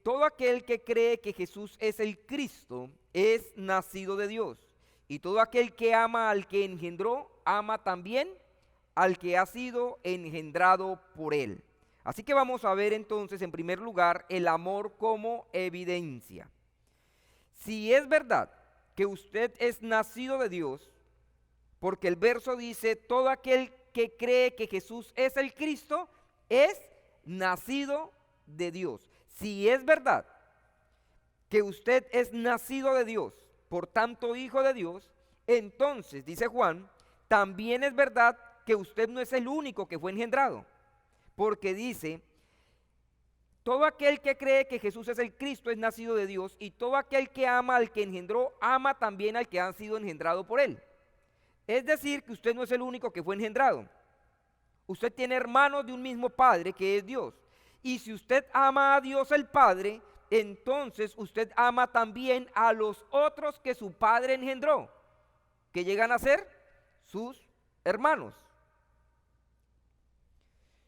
todo aquel que cree que Jesús es el Cristo es nacido de Dios. Y todo aquel que ama al que engendró, ama también al que ha sido engendrado por él. Así que vamos a ver entonces, en primer lugar, el amor como evidencia. Si es verdad que usted es nacido de Dios, porque el verso dice, todo aquel que cree que Jesús es el Cristo, es nacido de Dios. Si es verdad que usted es nacido de Dios, por tanto hijo de Dios, entonces, dice Juan, también es verdad que usted no es el único que fue engendrado, porque dice, todo aquel que cree que Jesús es el Cristo es nacido de Dios, y todo aquel que ama al que engendró, ama también al que ha sido engendrado por él. Es decir, que usted no es el único que fue engendrado. Usted tiene hermanos de un mismo Padre que es Dios. Y si usted ama a Dios el Padre, entonces usted ama también a los otros que su Padre engendró, que llegan a ser sus hermanos.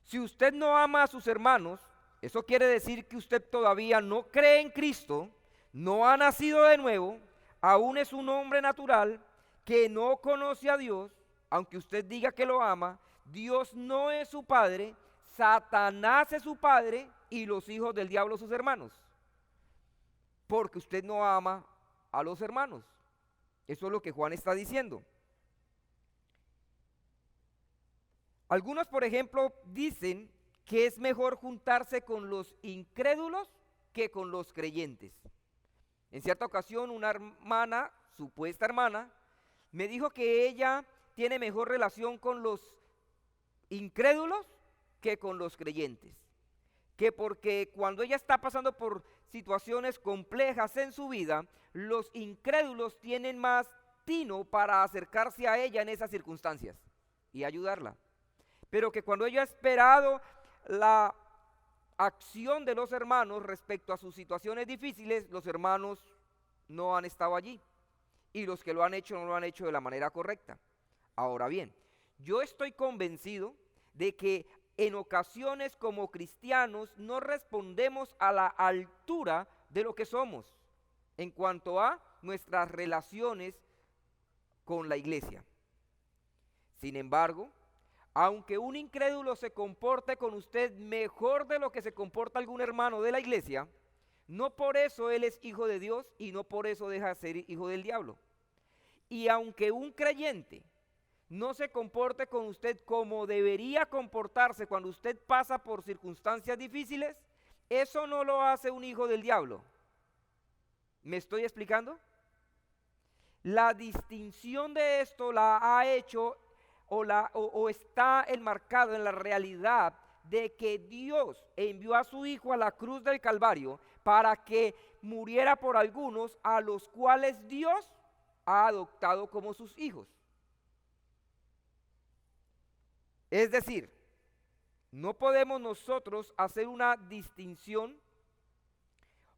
Si usted no ama a sus hermanos, eso quiere decir que usted todavía no cree en Cristo, no ha nacido de nuevo, aún es un hombre natural que no conoce a Dios, aunque usted diga que lo ama. Dios no es su padre, Satanás es su padre y los hijos del diablo sus hermanos, porque usted no ama a los hermanos. Eso es lo que Juan está diciendo. Algunos, por ejemplo, dicen que es mejor juntarse con los incrédulos que con los creyentes. En cierta ocasión, una hermana, supuesta hermana, me dijo que ella tiene mejor relación con los incrédulos que con los creyentes. Que porque cuando ella está pasando por situaciones complejas en su vida, los incrédulos tienen más tino para acercarse a ella en esas circunstancias y ayudarla. Pero que cuando ella ha esperado la acción de los hermanos respecto a sus situaciones difíciles, los hermanos no han estado allí. Y los que lo han hecho no lo han hecho de la manera correcta. Ahora bien, yo estoy convencido de que en ocasiones como cristianos no respondemos a la altura de lo que somos en cuanto a nuestras relaciones con la iglesia. Sin embargo, aunque un incrédulo se comporte con usted mejor de lo que se comporta algún hermano de la iglesia, no por eso él es hijo de Dios y no por eso deja de ser hijo del diablo. Y aunque un creyente no se comporte con usted como debería comportarse cuando usted pasa por circunstancias difíciles, eso no lo hace un hijo del diablo. ¿Me estoy explicando? La distinción de esto la ha hecho o está enmarcado en la realidad de que Dios envió a su Hijo a la cruz del Calvario para que muriera por algunos a los cuales Dios ha adoptado como sus hijos. Es decir, no podemos nosotros hacer una distinción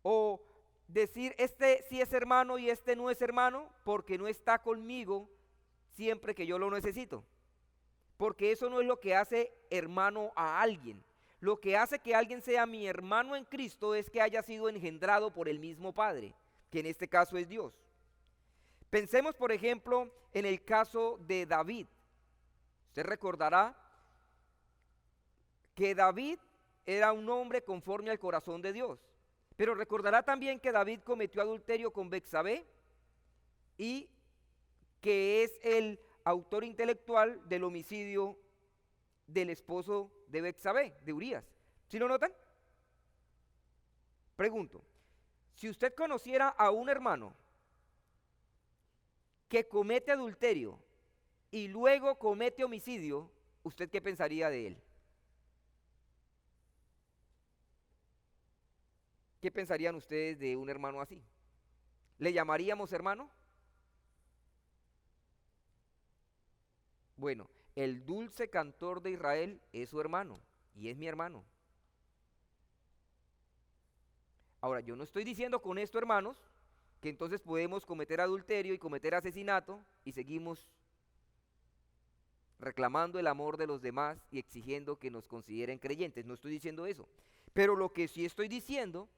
o decir este sí es hermano y este no es hermano porque no está conmigo siempre que yo lo necesito. Porque eso no es lo que hace hermano a alguien. Lo que hace que alguien sea mi hermano en Cristo es que haya sido engendrado por el mismo Padre, que en este caso es Dios. Pensemos, por ejemplo, en el caso de David. Usted recordará que David era un hombre conforme al corazón de Dios. Pero recordará también que David cometió adulterio con Betsabé y que es el autor intelectual del homicidio del esposo de Betsabé, de Urías. ¿Sí lo notan? Pregunto, si usted conociera a un hermano que comete adulterio y luego comete homicidio, ¿usted qué pensaría de él? ¿Qué pensarían ustedes de un hermano así? ¿Le llamaríamos hermano? Bueno, el dulce cantor de Israel es su hermano y es mi hermano. Ahora, yo no estoy diciendo con esto, hermanos, que entonces podemos cometer adulterio y cometer asesinato y seguimos reclamando el amor de los demás y exigiendo que nos consideren creyentes. No estoy diciendo eso. Pero lo que sí estoy diciendo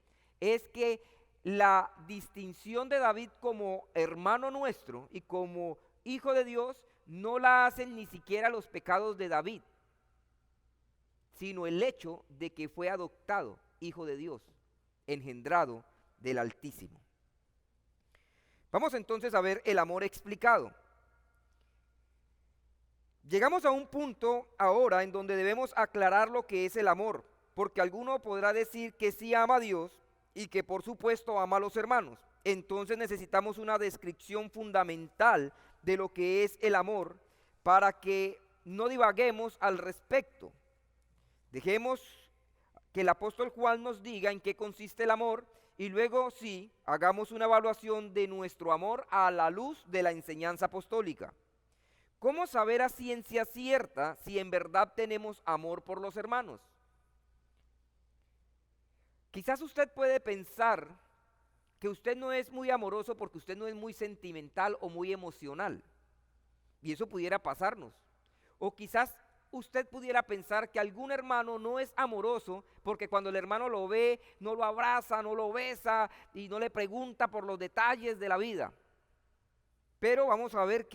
es que la distinción de David como hermano nuestro y como hijo de Dios no la hacen ni siquiera los pecados de David, sino el hecho de que fue adoptado hijo de Dios, engendrado del Altísimo. Vamos entonces a ver el amor explicado. Llegamos a un punto ahora en donde debemos aclarar lo que es el amor, porque alguno podrá decir que sí ama a Dios y que por supuesto ama a los hermanos. Entonces necesitamos una descripción fundamental de lo que es el amor para que no divaguemos al respecto. Dejemos que el apóstol Juan nos diga en qué consiste el amor y luego sí, hagamos una evaluación de nuestro amor a la luz de la enseñanza apostólica. ¿Cómo saber a ciencia cierta si en verdad tenemos amor por los hermanos? Quizás usted puede pensar que usted no es muy amoroso porque usted no es muy sentimental o muy emocional. Y eso pudiera pasarnos. O quizás usted pudiera pensar que algún hermano no es amoroso porque cuando el hermano lo ve, no lo abraza, no lo besa y no le pregunta por los detalles de la vida. Pero vamos a ver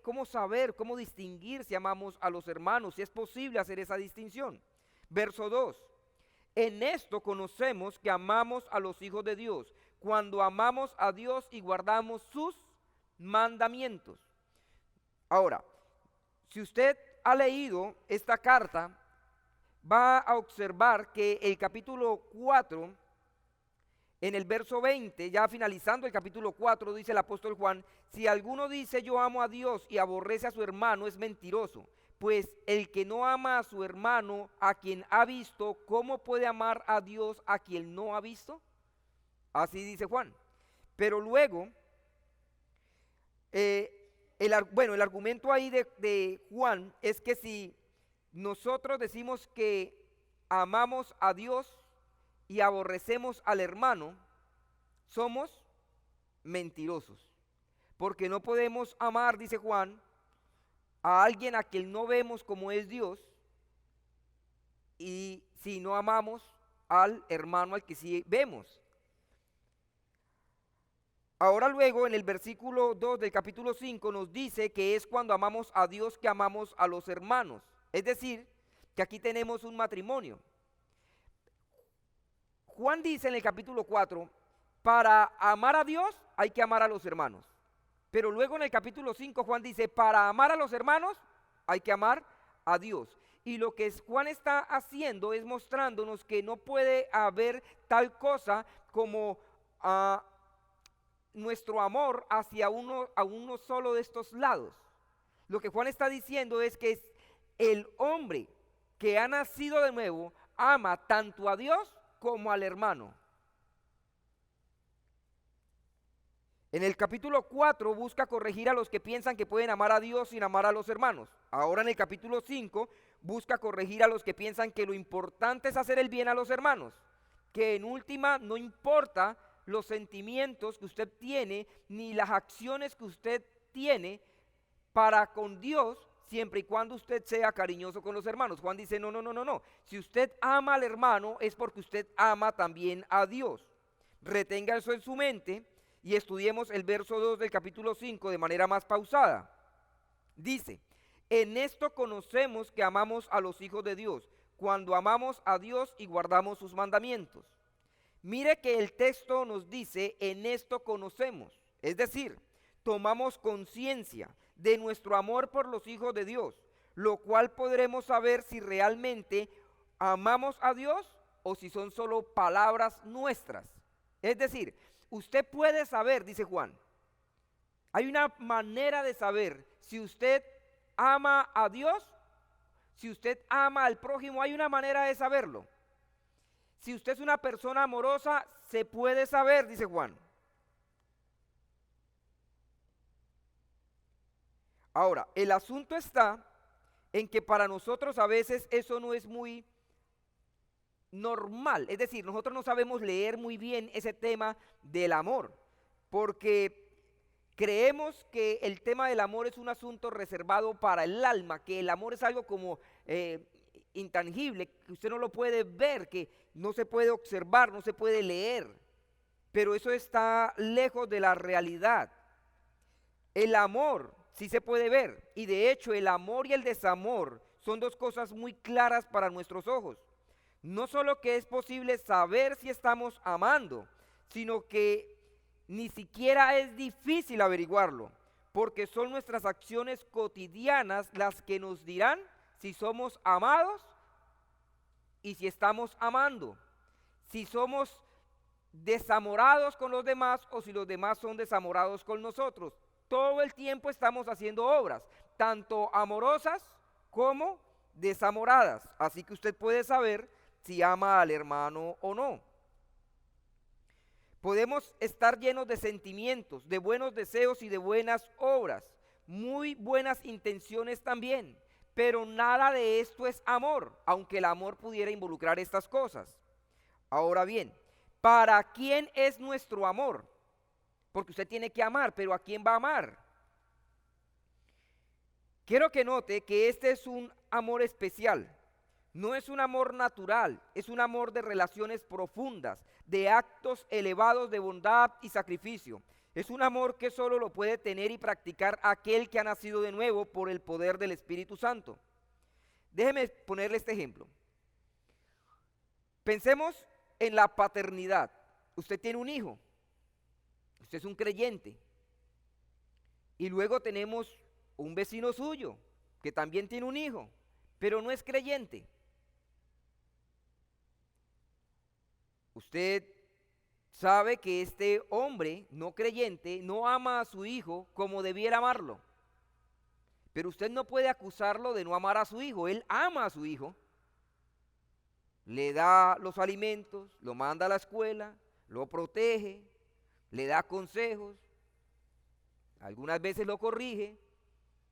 cómo saber, cómo distinguir si amamos a los hermanos, si es posible hacer esa distinción. Verso 2. En esto conocemos que amamos a los hijos de Dios, cuando amamos a Dios y guardamos sus mandamientos. Ahora, si usted ha leído esta carta, va a observar que el capítulo 4, en el verso 20, ya finalizando el capítulo 4, dice el apóstol Juan, si alguno dice yo amo a Dios y aborrece a su hermano es mentiroso, pues el que no ama a su hermano a quien ha visto, ¿cómo puede amar a Dios a quien no ha visto? Así dice Juan. Pero luego, el argumento ahí de Juan es que si nosotros decimos que amamos a Dios y aborrecemos al hermano, somos mentirosos. Porque no podemos amar, dice Juan, a alguien a quien no vemos como es Dios, y si no amamos al hermano al que sí vemos. Ahora luego en el versículo 2 del capítulo 5 nos dice que es cuando amamos a Dios que amamos a los hermanos. Es decir, que aquí tenemos un matrimonio. Juan dice en el capítulo 4, para amar a Dios hay que amar a los hermanos. Pero luego en el capítulo 5 Juan dice, para amar a los hermanos hay que amar a Dios. Y lo que Juan está haciendo es mostrándonos que no puede haber tal cosa como nuestro amor hacia a uno solo de estos lados. Lo que Juan está diciendo es que el hombre que ha nacido de nuevo ama tanto a Dios como al hermano. En el capítulo 4 busca corregir a los que piensan que pueden amar a Dios sin amar a los hermanos. Ahora en el capítulo 5 busca corregir a los que piensan que lo importante es hacer el bien a los hermanos, que en última no importa los sentimientos que usted tiene ni las acciones que usted tiene para con Dios, siempre y cuando usted sea cariñoso con los hermanos. Juan dice, no. Si usted ama al hermano es porque usted ama también a Dios. Retenga eso en su mente y estudiemos el verso 2 del capítulo 5 de manera más pausada. Dice, en esto conocemos que amamos a los hijos de Dios, cuando amamos a Dios y guardamos sus mandamientos. Mire que el texto nos dice, en esto conocemos, es decir, tomamos conciencia de nuestro amor por los hijos de Dios, lo cual podremos saber si realmente amamos a Dios o si son solo palabras nuestras. Es decir, usted puede saber, dice Juan, hay una manera de saber si usted ama a Dios, si usted ama al prójimo, hay una manera de saberlo. Si usted es una persona amorosa, se puede saber, dice Juan. Ahora, el asunto está en que para nosotros a veces eso no es muy normal. Es decir, nosotros no sabemos leer muy bien ese tema del amor, porque creemos que el tema del amor es un asunto reservado para el alma, que el amor es algo como intangible, que usted no lo puede ver, que no se puede observar, no se puede leer. pero eso está lejos de la realidad. El amor sí se puede ver, y de hecho el amor y el desamor son dos cosas muy claras para nuestros ojos. No solo que es posible saber si estamos amando, sino que ni siquiera es difícil averiguarlo, porque son nuestras acciones cotidianas las que nos dirán si somos amados y si estamos amando, si somos desamorados con los demás o si los demás son desamorados con nosotros. Todo el tiempo estamos haciendo obras, tanto amorosas como desamoradas. Así que usted puede saber si ama al hermano o no. Podemos estar llenos de sentimientos, de buenos deseos y de buenas obras, muy buenas intenciones también, pero nada de esto es amor, aunque el amor pudiera involucrar estas cosas. Ahora bien, ¿para quién es nuestro amor? Porque usted tiene que amar, pero ¿a quién va a amar? Quiero que note que este es un amor especial. No es un amor natural, es un amor de relaciones profundas, de actos elevados de bondad y sacrificio. Es un amor que solo lo puede tener y practicar aquel que ha nacido de nuevo por el poder del Espíritu Santo. Déjeme ponerle este ejemplo. Pensemos en la paternidad. Usted tiene un hijo, usted es un creyente, y luego tenemos un vecino suyo que también tiene un hijo, pero no es creyente. Usted sabe que este hombre no creyente no ama a su hijo como debiera amarlo, pero usted no puede acusarlo de no amar a su hijo. Él ama a su hijo, le da los alimentos, lo manda a la escuela, lo protege, le da consejos, algunas veces lo corrige,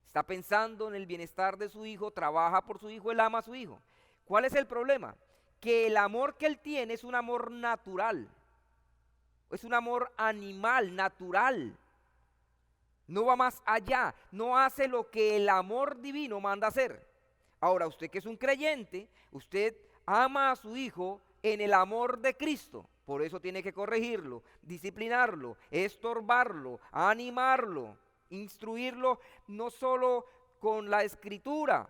está pensando en el bienestar de su hijo, trabaja por su hijo, él ama a su hijo. ¿Cuál es el problema? Que el amor que él tiene es un amor natural, es un amor animal, natural. No va más allá, no hace lo que el amor divino manda hacer. Ahora, usted que es un creyente, usted ama a su hijo en el amor de Cristo. Por eso tiene que corregirlo, disciplinarlo, estorbarlo, animarlo, instruirlo no solo con la escritura,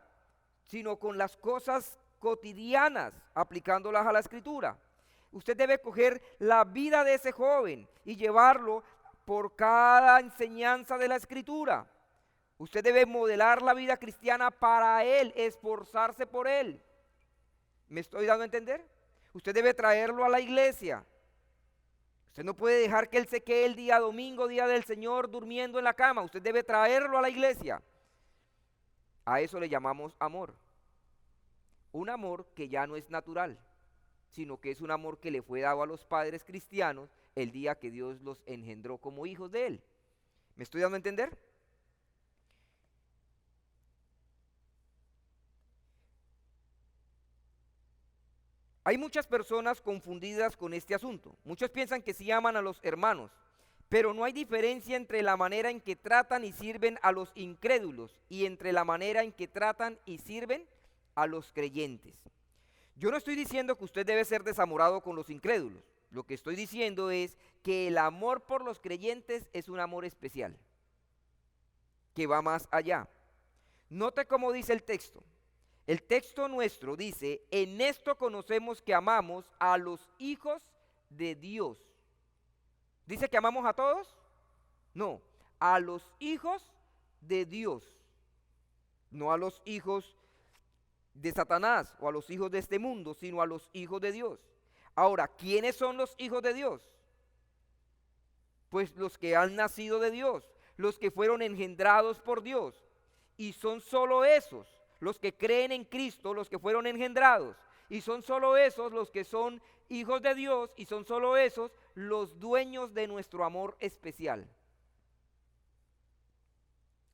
sino con las cosas cotidianas, aplicándolas a la escritura. Usted debe coger la vida de ese joven y llevarlo por cada enseñanza de la escritura. Usted debe modelar la vida cristiana para él, esforzarse por él. ¿Me estoy dando a entender? Usted debe traerlo a la iglesia. Usted no puede dejar que él se quede el día domingo, día del Señor, durmiendo en la cama. Usted debe traerlo a la iglesia. A eso le llamamos amor. Un amor que ya no es natural, sino que es un amor que le fue dado a los padres cristianos el día que Dios los engendró como hijos de Él. ¿Me estoy dando a entender? Hay muchas personas confundidas con este asunto. Muchos piensan que sí aman a los hermanos, pero no hay diferencia entre la manera en que tratan y sirven a los incrédulos y entre la manera en que tratan y sirven a los creyentes. Yo no estoy diciendo que usted debe ser desamorado con los incrédulos. Lo que estoy diciendo es que el amor por los creyentes es un amor especial, que va más allá. Note cómo dice el texto. El texto nuestro dice, en esto conocemos que amamos a los hijos de Dios. ¿Dice que amamos a todos? No, a los hijos de Dios, no a los hijos de Satanás o a los hijos de este mundo, sino a los hijos de Dios. Ahora, ¿quiénes son los hijos de Dios? Pues los que han nacido de Dios, los que fueron engendrados por Dios. Y son solo esos, los que creen en Cristo, los que fueron engendrados. Y son solo esos los que son hijos de Dios, y son solo esos los dueños de nuestro amor especial.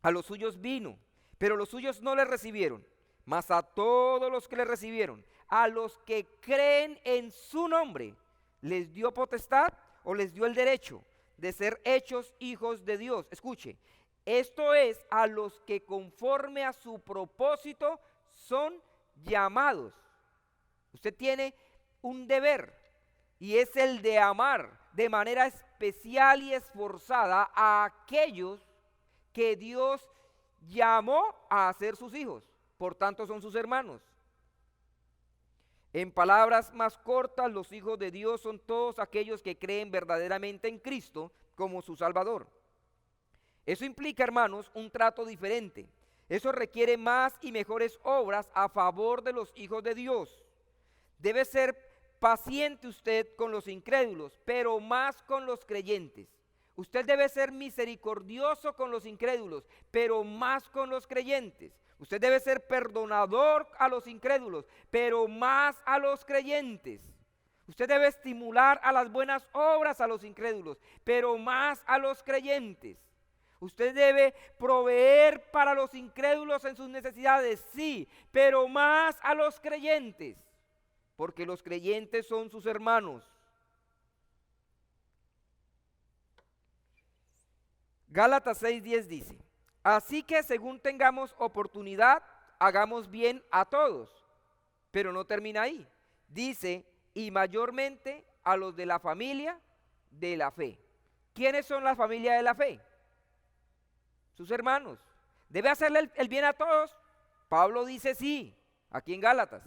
A los suyos vino, pero los suyos no le recibieron. Mas a todos los que le recibieron, a los que creen en su nombre, les dio potestad o les dio el derecho de ser hechos hijos de Dios. Escuche, esto es a los que conforme a su propósito son llamados. Usted tiene un deber, y es el de amar de manera especial y esforzada a aquellos que Dios llamó a ser sus hijos, por tanto son sus hermanos. En palabras más cortas, los hijos de Dios son todos aquellos que creen verdaderamente en Cristo como su Salvador. Eso implica, hermanos, un trato diferente. Eso requiere más y mejores obras a favor de los hijos de Dios. Debe ser paciente usted con los incrédulos, pero más con los creyentes. Usted debe ser misericordioso con los incrédulos, pero más con los creyentes. Usted debe ser perdonador a los incrédulos, pero más a los creyentes. Usted debe estimular a las buenas obras a los incrédulos, pero más a los creyentes. Usted debe proveer para los incrédulos en sus necesidades, sí, pero más a los creyentes, porque los creyentes son sus hermanos. Gálatas 6:10 dice: así que según tengamos oportunidad, hagamos bien a todos. Pero no termina ahí. Dice, y mayormente a los de la familia de la fe. ¿Quiénes son la familia de la fe? Sus hermanos. ¿Debe hacerle el bien a todos? Pablo dice sí, aquí en Gálatas.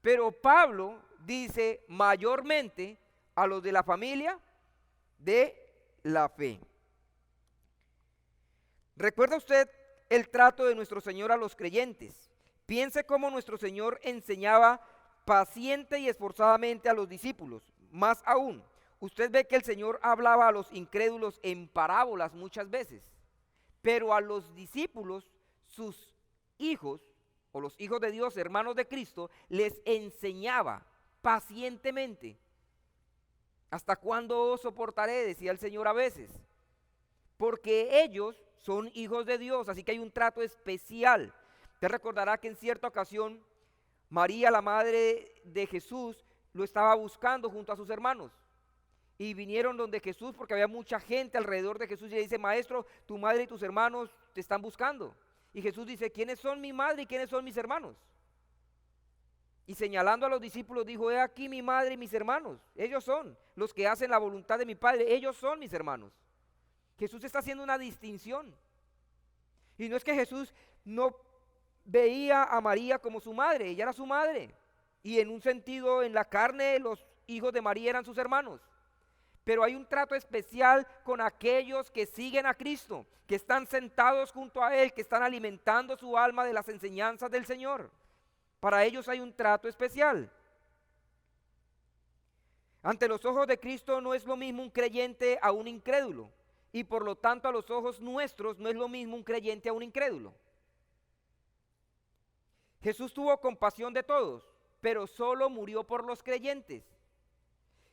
Pero Pablo dice mayormente a los de la familia de la fe. ¿Recuerda usted el trato de nuestro Señor a los creyentes? Piense cómo nuestro Señor enseñaba paciente y esforzadamente a los discípulos. Más aún, usted ve que el Señor hablaba a los incrédulos en parábolas muchas veces, pero a los discípulos, sus hijos, o los hijos de Dios, hermanos de Cristo, les enseñaba pacientemente. ¿Hasta cuándo os soportaré?, decía el Señor a veces, porque ellos son hijos de Dios, así que hay un trato especial. Te recordará que en cierta ocasión María, la madre de Jesús, lo estaba buscando junto a sus hermanos. Y vinieron donde Jesús porque había mucha gente alrededor de Jesús y le dice: maestro, tu madre y tus hermanos te están buscando. Y Jesús dice: ¿quiénes son mi madre y quiénes son mis hermanos? Y señalando a los discípulos dijo: he aquí mi madre y mis hermanos. Ellos son los que hacen la voluntad de mi Padre. Ellos son mis hermanos. Jesús está haciendo una distinción. Y no es que Jesús no veía a María como su madre, ella era su madre. Y en un sentido, en la carne, los hijos de María eran sus hermanos. Pero hay un trato especial con aquellos que siguen a Cristo, que están sentados junto a Él, que están alimentando su alma de las enseñanzas del Señor. Para ellos hay un trato especial. Ante los ojos de Cristo no es lo mismo un creyente a un incrédulo. Y por lo tanto a los ojos nuestros no es lo mismo un creyente a un incrédulo. Jesús tuvo compasión de todos, pero solo murió por los creyentes.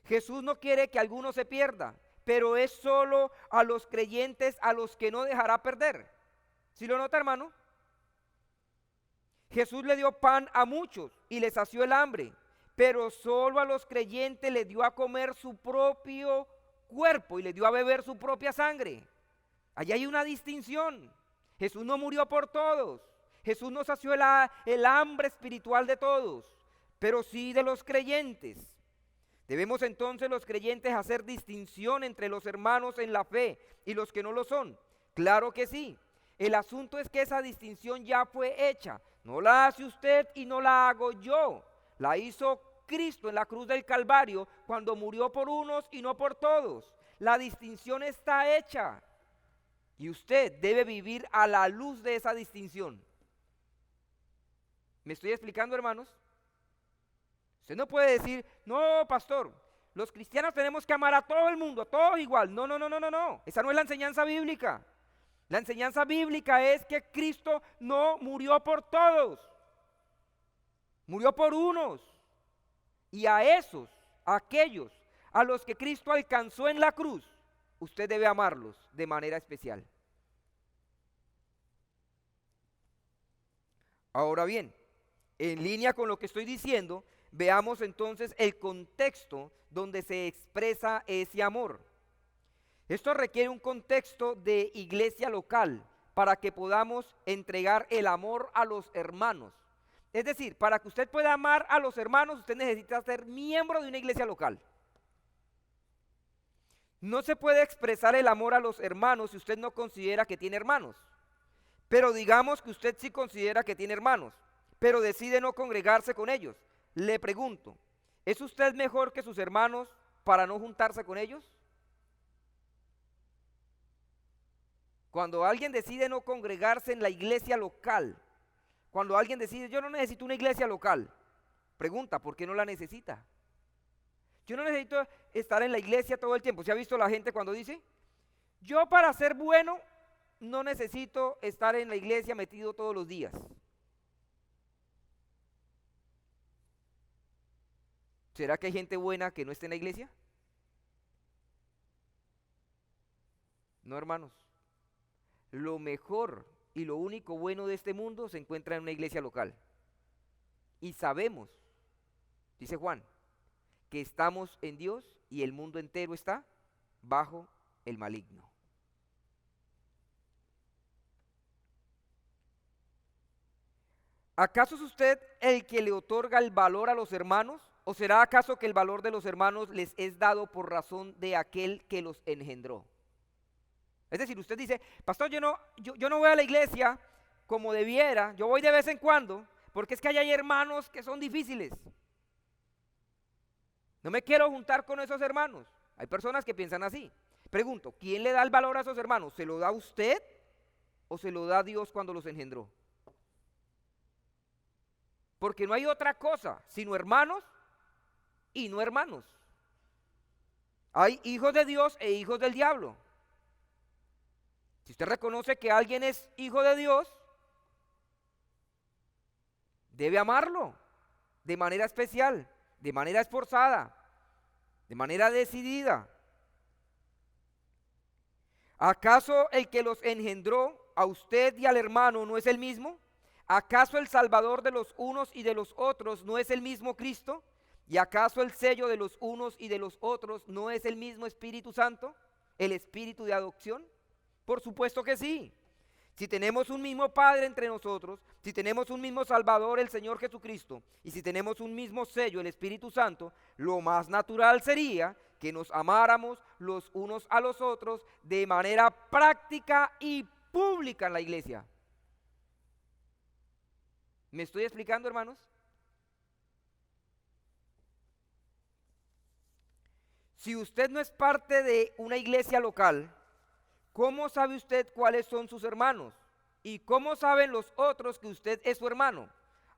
Jesús no quiere que alguno se pierda, pero es solo a los creyentes a los que no dejará perder. ¿Sí lo nota, hermano? Jesús le dio pan a muchos y les sació el hambre, pero solo a los creyentes les dio a comer su propio cuerpo y les dio a beber su propia sangre. Allí hay una distinción. Jesús no murió por todos. Jesús no sació el hambre espiritual de todos, pero sí de los creyentes. Debemos entonces los creyentes hacer distinción entre los hermanos en la fe y los que no lo son. Claro que sí. El asunto es que esa distinción ya fue hecha. No la hace usted y no la hago yo. La hizo Cristo en la cruz del Calvario cuando murió por unos y no por todos. La distinción está hecha y usted debe vivir a la luz de esa distinción. ¿Me estoy explicando, hermanos? Usted no puede decir: no, pastor, los cristianos tenemos que amar a todo el mundo, a todos igual. No, no, no, no, no, no. Esa no es la enseñanza bíblica. La enseñanza bíblica es que Cristo no murió por todos, murió por unos. Y a esos, a aquellos a los que Cristo alcanzó en la cruz, usted debe amarlos de manera especial. Ahora bien, en línea con lo que estoy diciendo, veamos entonces el contexto donde se expresa ese amor. Esto requiere un contexto de iglesia local para que podamos entregar el amor a los hermanos. Es decir, para que usted pueda amar a los hermanos, usted necesita ser miembro de una iglesia local. No se puede expresar el amor a los hermanos si usted no considera que tiene hermanos. Pero digamos que usted sí considera que tiene hermanos, pero decide no congregarse con ellos. Le pregunto, ¿es usted mejor que sus hermanos para no juntarse con ellos? Cuando alguien decide no congregarse en la iglesia local, cuando alguien decide, yo no necesito una iglesia local, pregunta, ¿por qué no la necesita? Yo no necesito estar en la iglesia todo el tiempo. ¿Se ha visto la gente cuando dice, yo para ser bueno no necesito estar en la iglesia metido todos los días? ¿Será que hay gente buena que no esté en la iglesia? No, hermanos. Lo mejor y lo único bueno de este mundo se encuentra en una iglesia local. Y sabemos, dice Juan, que estamos en Dios y el mundo entero está bajo el maligno. ¿Acaso es usted el que le otorga el valor a los hermanos? ¿O será acaso que el valor de los hermanos les es dado por razón de aquel que los engendró? Es decir, usted dice, pastor, yo no voy a la iglesia como debiera, yo voy de vez en cuando, porque es que hay hermanos que son difíciles. No me quiero juntar con esos hermanos. Hay personas que piensan así. Pregunto, ¿quién le da el valor a esos hermanos? ¿Se lo da usted o se lo da Dios cuando los engendró? Porque no hay otra cosa sino hermanos y no hermanos. Hay hijos de Dios e hijos del diablo. Si usted reconoce que alguien es hijo de Dios, debe amarlo de manera especial, de manera esforzada, de manera decidida. ¿Acaso el que los engendró a usted y al hermano no es el mismo? ¿Acaso el Salvador de los unos y de los otros no es el mismo Cristo? ¿Y acaso el sello de los unos y de los otros no es el mismo Espíritu Santo, el Espíritu de adopción? Por supuesto que sí. Si tenemos un mismo Padre entre nosotros, si tenemos un mismo Salvador, el Señor Jesucristo, y si tenemos un mismo sello, el Espíritu Santo, lo más natural sería que nos amáramos los unos a los otros de manera práctica y pública en la iglesia. ¿Me estoy explicando, hermanos? Si usted no es parte de una iglesia local, ¿cómo sabe usted cuáles son sus hermanos? ¿Y cómo saben los otros que usted es su hermano?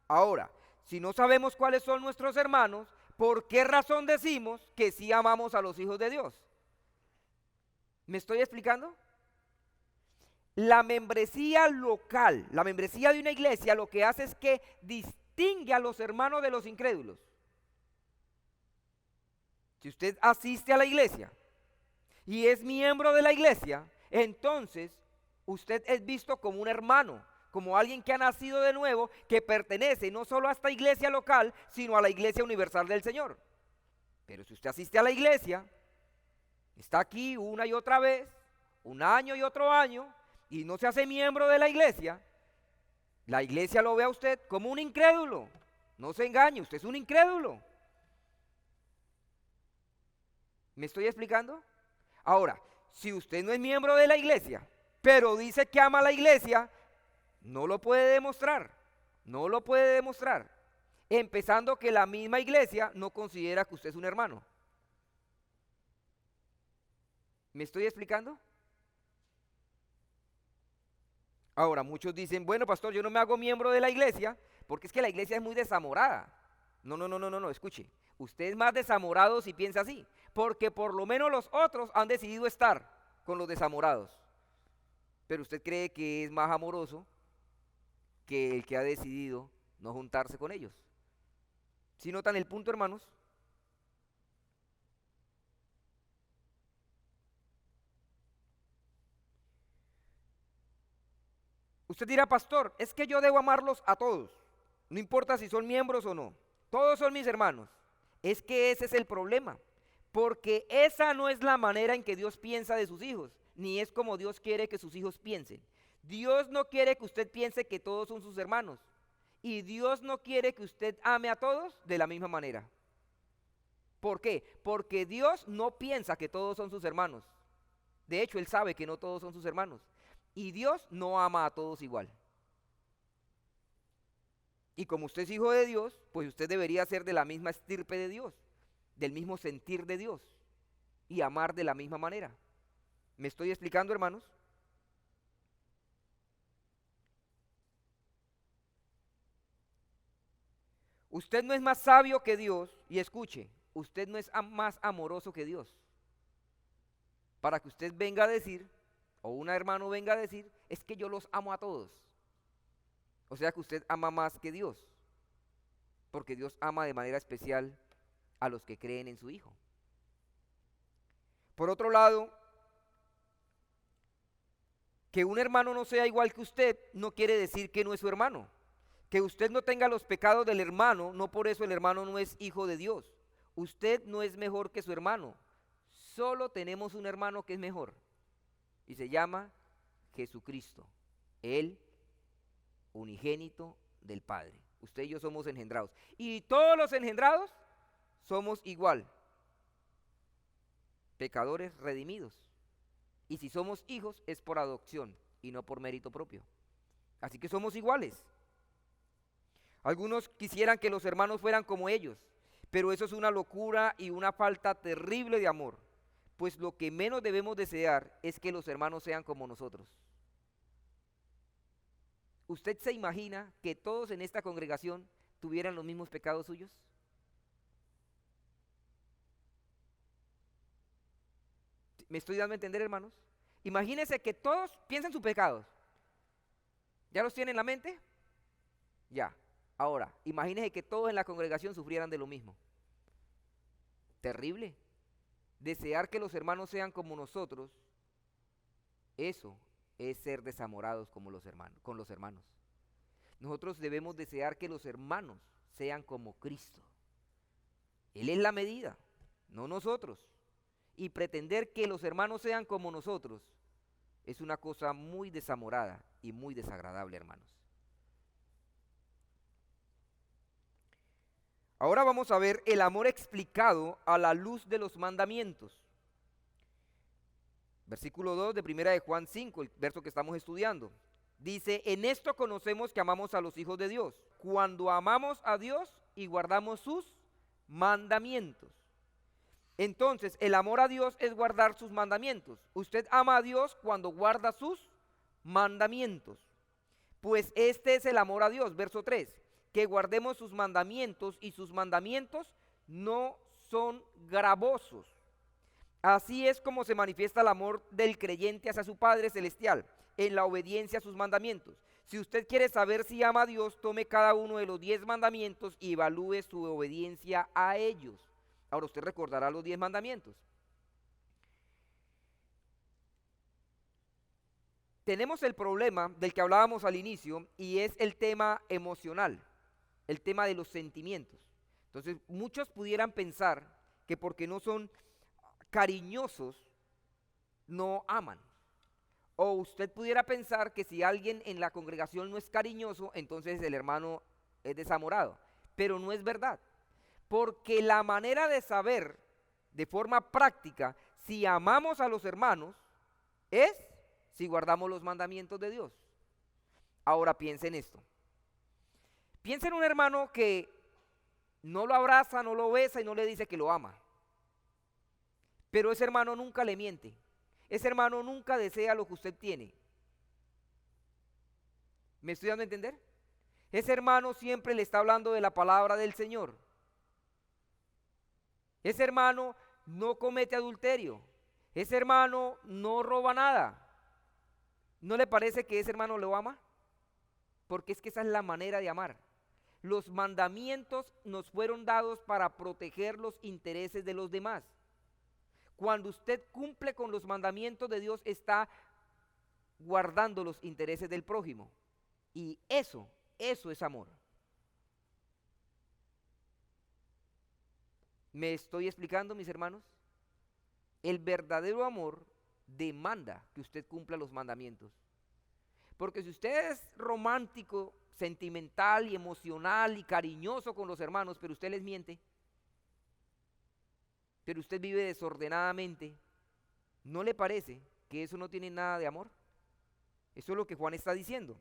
Ahora, si no sabemos cuáles son nuestros hermanos, ¿por qué razón decimos que sí amamos a los hijos de Dios? ¿Me estoy explicando? La membresía local, la membresía de una iglesia, lo que hace es que distingue a los hermanos de los incrédulos. Si usted asiste a la iglesia y es miembro de la iglesia, entonces usted es visto como un hermano, como alguien que ha nacido de nuevo, que pertenece no solo a esta iglesia local, sino a la iglesia universal del Señor. Pero si usted asiste a la iglesia, está aquí una y otra vez, un año y otro año, y no se hace miembro de la iglesia lo ve a usted como un incrédulo. No se engañe, usted es un incrédulo. ¿Me estoy explicando? Ahora, si usted no es miembro de la iglesia, pero dice que ama a la iglesia, no lo puede demostrar, no lo puede demostrar. Empezando que la misma iglesia no considera que usted es un hermano. ¿Me estoy explicando? Ahora, muchos dicen, bueno, pastor, yo no me hago miembro de la iglesia porque es que la iglesia es muy desamorada. No, escuche. Usted es más desamorado si piensa así, porque por lo menos los otros han decidido estar con los desamorados. Pero usted cree que es más amoroso que el que ha decidido no juntarse con ellos. ¿Sí notan el punto, hermanos? Usted dirá, pastor, es que yo debo amarlos a todos, no importa si son miembros o no. Todos son mis hermanos. Es que ese es el problema, porque esa no es la manera en que Dios piensa de sus hijos, ni es como Dios quiere que sus hijos piensen. Dios no quiere que usted piense que todos son sus hermanos, y Dios no quiere que usted ame a todos de la misma manera. ¿Por qué? Porque Dios no piensa que todos son sus hermanos. De hecho, Él sabe que no todos son sus hermanos. Y Dios no ama a todos igual. Y como usted es hijo de Dios, pues usted debería ser de la misma estirpe de Dios, del mismo sentir de Dios y amar de la misma manera. ¿Me estoy explicando, hermanos? Usted no es más sabio que Dios, y escuche, usted no es más amoroso que Dios. Para que usted venga a decir, o un hermano venga a decir, es que yo los amo a todos. O sea que usted ama más que Dios, porque Dios ama de manera especial a los que creen en su Hijo. Por otro lado, que un hermano no sea igual que usted no quiere decir que no es su hermano. Que usted no tenga los pecados del hermano, no por eso el hermano no es hijo de Dios. Usted no es mejor que su hermano. Solo tenemos un hermano que es mejor. Y se llama Jesucristo, el unigénito del Padre. Usted y yo somos engendrados. Y todos los engendrados somos igual. Pecadores redimidos. Y si somos hijos es por adopción y no por mérito propio. Así que somos iguales. Algunos quisieran que los hermanos fueran como ellos, pero eso es una locura y una falta terrible de amor, pues lo que menos debemos desear es que los hermanos sean como nosotros. ¿Usted se imagina que todos en esta congregación tuvieran los mismos pecados suyos? ¿Me estoy dando a entender, hermanos? Imagínense que todos piensen sus pecados. ¿Ya los tienen en la mente? Ya. Ahora, imagínense que todos en la congregación sufrieran de lo mismo. Terrible. Desear que los hermanos sean como nosotros, eso es ser desamorados como los hermanos, con los hermanos. Nosotros debemos desear que los hermanos sean como Cristo. Él es la medida, no nosotros. Y pretender que los hermanos sean como nosotros es una cosa muy desamorada y muy desagradable, hermanos. Ahora vamos a ver el amor explicado a la luz de los mandamientos. Versículo 2 de Primera de Juan 5, el verso que estamos estudiando. Dice, en esto conocemos que amamos a los hijos de Dios, cuando amamos a Dios y guardamos sus mandamientos. Entonces, el amor a Dios es guardar sus mandamientos. Usted ama a Dios cuando guarda sus mandamientos. Pues este es el amor a Dios, verso 3, que guardemos sus mandamientos y sus mandamientos no son gravosos. Así es como se manifiesta el amor del creyente hacia su Padre Celestial, en la obediencia a sus mandamientos. Si usted quiere saber si ama a Dios, tome cada uno de los 10 mandamientos y evalúe su obediencia a ellos. Ahora usted recordará los 10 mandamientos. Tenemos el problema del que hablábamos al inicio y es el tema emocional, el tema de los sentimientos. Entonces muchos pudieran pensar que porque no son cariñosos, no aman. O usted pudiera pensar que si alguien en la congregación no es cariñoso, entonces el hermano es desamorado. Pero no es verdad. Porque la manera de saber de forma práctica si amamos a los hermanos es si guardamos los mandamientos de Dios. Ahora piense en esto. Piense en un hermano que no lo abraza, no lo besa y no le dice que lo ama. Pero ese hermano nunca le miente. Ese hermano nunca desea lo que usted tiene. ¿Me estoy dando a entender? Ese hermano siempre le está hablando de la palabra del Señor. Ese hermano no comete adulterio. Ese hermano no roba nada. ¿No le parece que ese hermano lo ama? Porque es que esa es la manera de amar. Los mandamientos nos fueron dados para proteger los intereses de los demás. Cuando usted cumple con los mandamientos de Dios, está guardando los intereses del prójimo. Y eso es amor. ¿Me estoy explicando, mis hermanos? El verdadero amor demanda que usted cumpla los mandamientos. Porque si usted es romántico, sentimental y emocional y cariñoso con los hermanos, pero usted les miente, pero usted vive desordenadamente, ¿no le parece que eso no tiene nada de amor? Eso es lo que Juan está diciendo.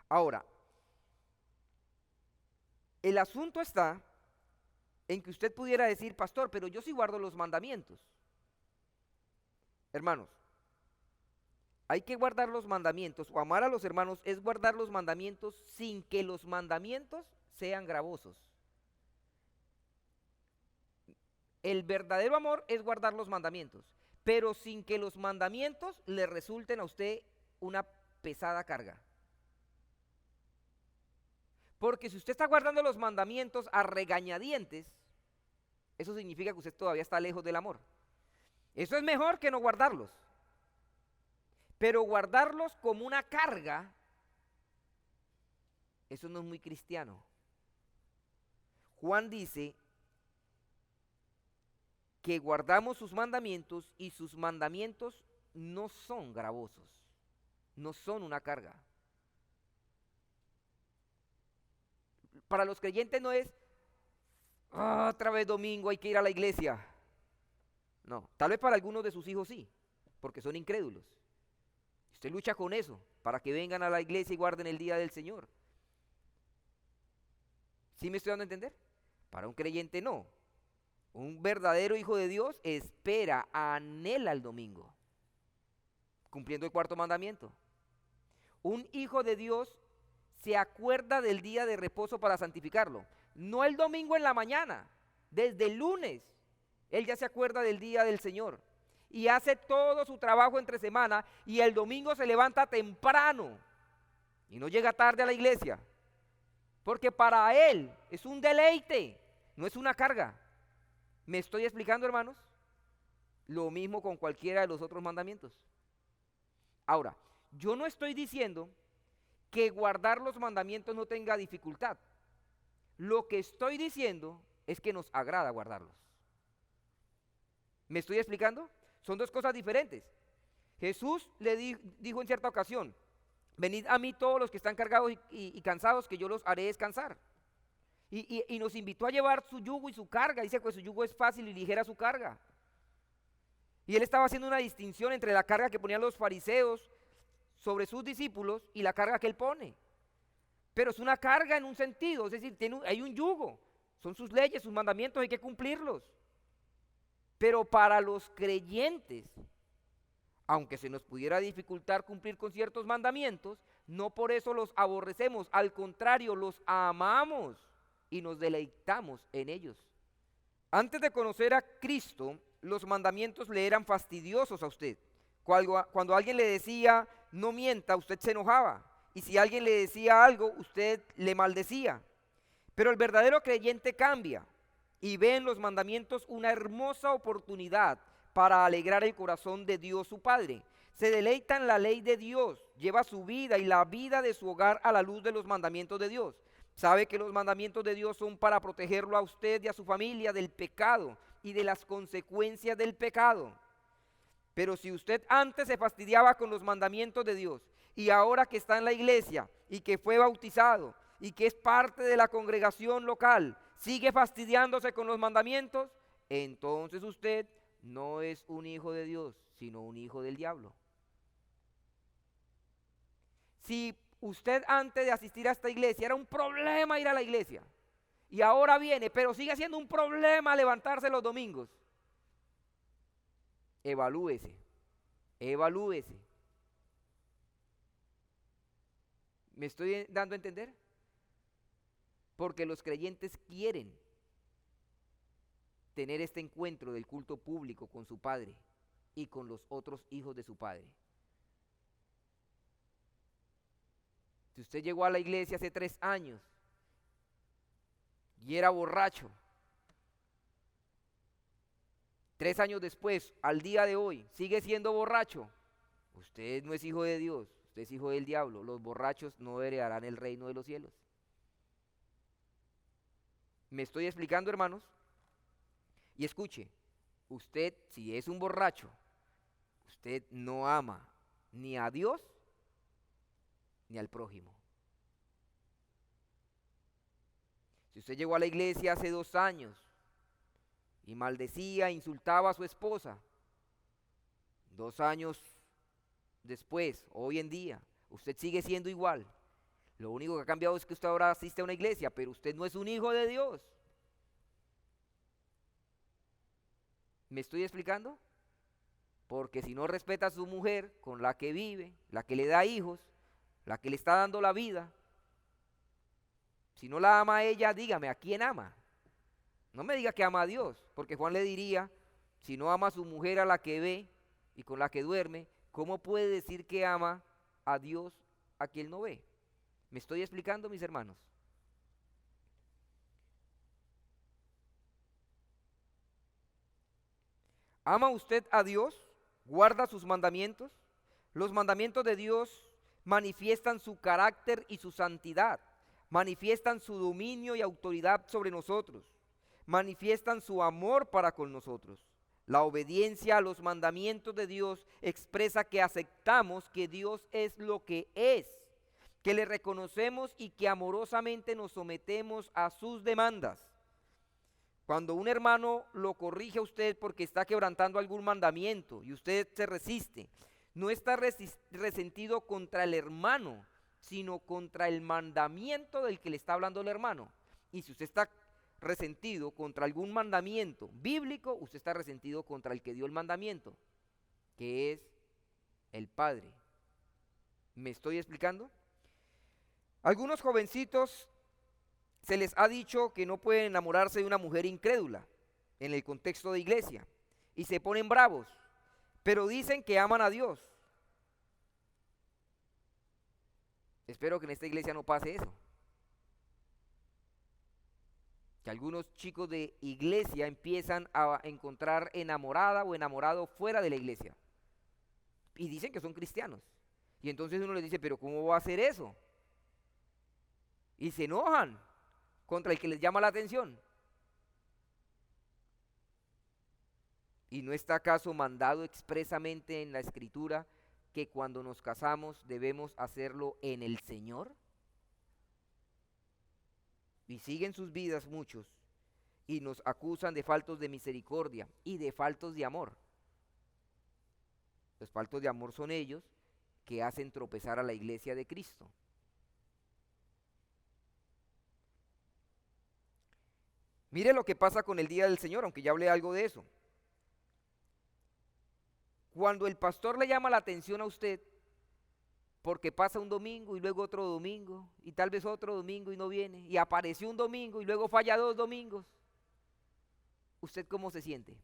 Ahora, el asunto está en que usted pudiera decir, pastor, pero yo sí guardo los mandamientos. Hermanos, hay que guardar los mandamientos, o amar a los hermanos es guardar los mandamientos sin que los mandamientos sean gravosos. El verdadero amor es guardar los mandamientos, pero sin que los mandamientos le resulten a usted una pesada carga. Porque si usted está guardando los mandamientos a regañadientes, eso significa que usted todavía está lejos del amor. Eso es mejor que no guardarlos. Pero guardarlos como una carga, eso no es muy cristiano. Juan dice que guardamos sus mandamientos y sus mandamientos no son gravosos, no son una carga. Para los creyentes no es, otra vez domingo hay que ir a la iglesia. No, tal vez para algunos de sus hijos sí, porque son incrédulos. Usted lucha con eso, para que vengan a la iglesia y guarden el día del Señor. ¿Sí me estoy dando a entender? Para un creyente no. Un verdadero hijo de Dios espera, anhela el domingo, cumpliendo el cuarto mandamiento. Un hijo de Dios se acuerda del día de reposo para santificarlo. No el domingo en la mañana, desde el lunes. Él ya se acuerda del día del Señor y hace todo su trabajo entre semana y el domingo se levanta temprano y no llega tarde a la iglesia. Porque para él es un deleite, no es una carga. ¿Me estoy explicando, hermanos? Lo mismo con cualquiera de los otros mandamientos. Ahora, yo no estoy diciendo que guardar los mandamientos no tenga dificultad. Lo que estoy diciendo es que nos agrada guardarlos. ¿Me estoy explicando? Son dos cosas diferentes. Jesús le dijo en cierta ocasión, venid a mí todos los que están cargados y cansados, que yo los haré descansar. Y nos invitó a llevar su yugo y su carga. Dice que su yugo es fácil y ligera su carga. Y él estaba haciendo una distinción entre la carga que ponían los fariseos sobre sus discípulos y la carga que él pone. Pero es una carga en un sentido, es decir, hay un yugo. Son sus leyes, sus mandamientos, hay que cumplirlos. Pero para los creyentes, aunque se nos pudiera dificultar cumplir con ciertos mandamientos, no por eso los aborrecemos, al contrario, los amamos y nos deleitamos en ellos. Antes de conocer a Cristo, los mandamientos le eran fastidiosos a usted. Cuando alguien le decía, no mienta, usted se enojaba. Y si alguien le decía algo, usted le maldecía. Pero el verdadero creyente cambia y ve en los mandamientos una hermosa oportunidad para alegrar el corazón de Dios su Padre. Se deleita en la ley de Dios, lleva su vida y la vida de su hogar a la luz de los mandamientos de Dios. Sabe que los mandamientos de Dios son para protegerlo a usted y a su familia del pecado y de las consecuencias del pecado. Pero si usted antes se fastidiaba con los mandamientos de Dios y ahora que está en la iglesia y que fue bautizado y que es parte de la congregación local, sigue fastidiándose con los mandamientos, entonces usted no es un hijo de Dios, sino un hijo del diablo. Si usted antes de asistir a esta iglesia era un problema ir a la iglesia y ahora viene, pero sigue siendo un problema levantarse los domingos, evalúese. ¿Me estoy dando a entender? Porque los creyentes quieren tener este encuentro del culto público con su Padre y con los otros hijos de su Padre. Si usted llegó a la iglesia hace 3 años y era borracho, 3 años después, al día de hoy, sigue siendo borracho, usted no es hijo de Dios, usted es hijo del diablo. Los borrachos no heredarán el reino de los cielos. ¿Me estoy explicando, hermanos? Y escuche, usted, si es un borracho, usted no ama ni a Dios ni al prójimo. Si usted llegó a la iglesia hace 2 años y maldecía, insultaba a su esposa. 2 años después, hoy en día, usted sigue siendo igual. Lo único que ha cambiado es que usted ahora asiste a una iglesia, pero usted no es un hijo de Dios. ¿Me estoy explicando? Porque si no respeta a su mujer con la que vive, la que le da hijos, la que le está dando la vida, si no la ama a ella, dígame, ¿a quién ama? No me diga que ama a Dios, porque Juan le diría, si no ama a su mujer a la que ve y con la que duerme, ¿cómo puede decir que ama a Dios a quien no ve? ¿Me estoy explicando, mis hermanos? ¿Ama usted a Dios? ¿Guarda sus mandamientos? Los mandamientos de Dios manifiestan su carácter y su santidad, manifiestan su dominio y autoridad sobre nosotros, manifiestan su amor para con nosotros. La obediencia a los mandamientos de Dios expresa que aceptamos que Dios es lo que es, que le reconocemos y que amorosamente nos sometemos a sus demandas. Cuando un hermano lo corrige a usted porque está quebrantando algún mandamiento y usted se resiste, no está resentido contra el hermano, sino contra el mandamiento del que le está hablando el hermano. Y si usted está resentido contra algún mandamiento bíblico, usted está resentido contra el que dio el mandamiento, que es el Padre. ¿Me estoy explicando? Algunos jovencitos se les ha dicho que no pueden enamorarse de una mujer incrédula en el contexto de iglesia y se ponen bravos, pero dicen que aman a Dios. Espero que en esta iglesia no pase eso. Que algunos chicos de iglesia empiezan a encontrar enamorada o enamorado fuera de la iglesia y dicen que son cristianos. Y entonces uno les dice, pero ¿cómo va a hacer eso? Y se enojan contra el que les llama la atención. ¿Y no está acaso mandado expresamente en la Escritura que cuando nos casamos debemos hacerlo en el Señor? Y siguen sus vidas muchos y nos acusan de faltos de misericordia y de faltos de amor. Los faltos de amor son ellos que hacen tropezar a la iglesia de Cristo. Mire lo que pasa con el día del Señor, aunque ya hablé algo de eso. Cuando el pastor le llama la atención a usted, porque pasa un domingo y luego otro domingo, y tal vez otro domingo y no viene, y apareció un domingo y luego falla 2 domingos, ¿usted cómo se siente?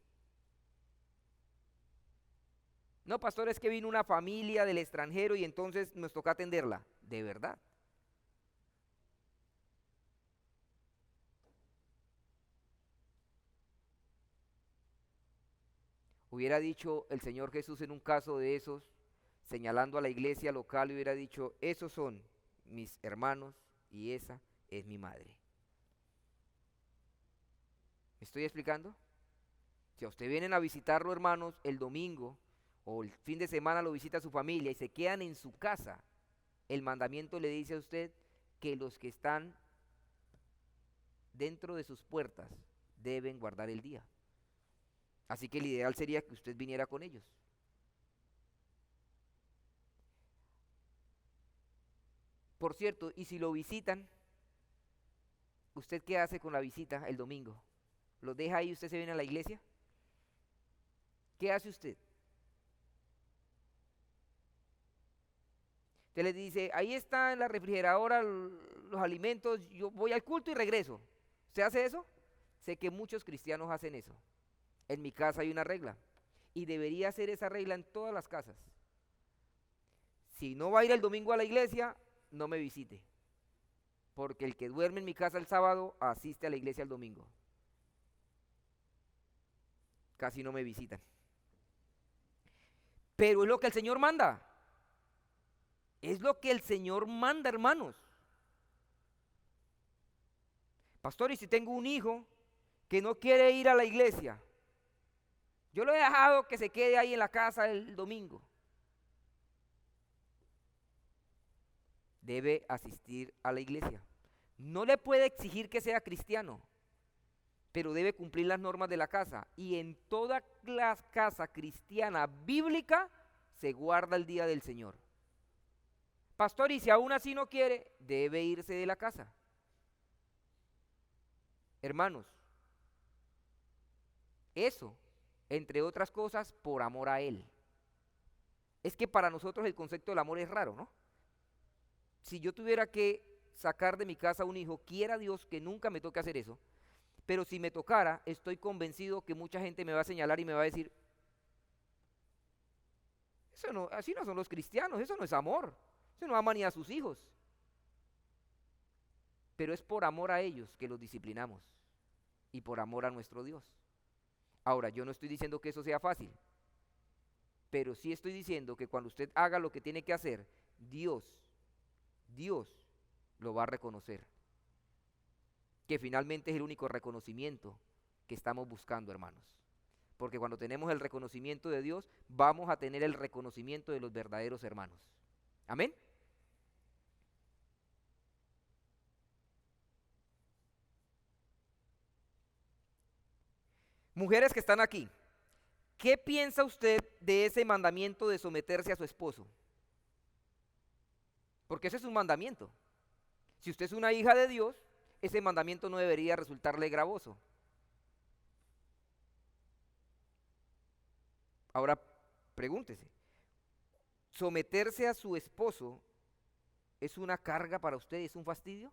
No, pastor, es que vino una familia del extranjero y entonces nos toca atenderla. ¿De verdad? Hubiera dicho el Señor Jesús en un caso de esos, señalando a la iglesia local, hubiera dicho, esos son mis hermanos y esa es mi madre. ¿Me estoy explicando? Si a usted vienen a visitarlo, hermanos, el domingo o el fin de semana lo visita su familia y se quedan en su casa, el mandamiento le dice a usted que los que están dentro de sus puertas deben guardar el día. Así que el ideal sería que usted viniera con ellos. Por cierto, y si lo visitan, ¿usted qué hace con la visita el domingo? ¿Los deja ahí y usted se viene a la iglesia? ¿Qué hace usted? Usted le dice, ahí está en la refrigeradora los alimentos, yo voy al culto y regreso. ¿Usted hace eso? Sé que muchos cristianos hacen eso. En mi casa hay una regla y debería ser esa regla en todas las casas. Si no va a ir el domingo a la iglesia, no me visite, porque el que duerme en mi casa el sábado asiste a la iglesia el domingo. Casi no me visitan. Pero es lo que el Señor manda. Es lo que el Señor manda, hermanos. Pastor, y si tengo un hijo que no quiere ir a la iglesia, yo lo he dejado que se quede ahí en la casa el domingo. Debe asistir a la iglesia. No le puede exigir que sea cristiano, pero debe cumplir las normas de la casa. Y en toda la casa cristiana bíblica se guarda el día del Señor. Pastor, y si aún así no quiere, debe irse de la casa. Hermanos, eso, entre otras cosas, por amor a Él. Es que para nosotros el concepto del amor es raro, ¿no? Si yo tuviera que sacar de mi casa a un hijo, quiera Dios que nunca me toque hacer eso, pero si me tocara, estoy convencido que mucha gente me va a señalar y me va a decir, eso no, así no son los cristianos, eso no es amor, eso no ama ni a sus hijos. Pero es por amor a ellos que los disciplinamos y por amor a nuestro Dios. Ahora, yo no estoy diciendo que eso sea fácil, pero sí estoy diciendo que cuando usted haga lo que tiene que hacer, Dios lo va a reconocer. Que finalmente es el único reconocimiento que estamos buscando, hermanos. Porque cuando tenemos el reconocimiento de Dios, vamos a tener el reconocimiento de los verdaderos hermanos. Amén. Mujeres que están aquí, ¿qué piensa usted de ese mandamiento de someterse a su esposo? Porque ese es un mandamiento. Si usted es una hija de Dios, ese mandamiento no debería resultarle gravoso. Ahora, pregúntese, ¿someterse a su esposo es una carga para usted, es un fastidio?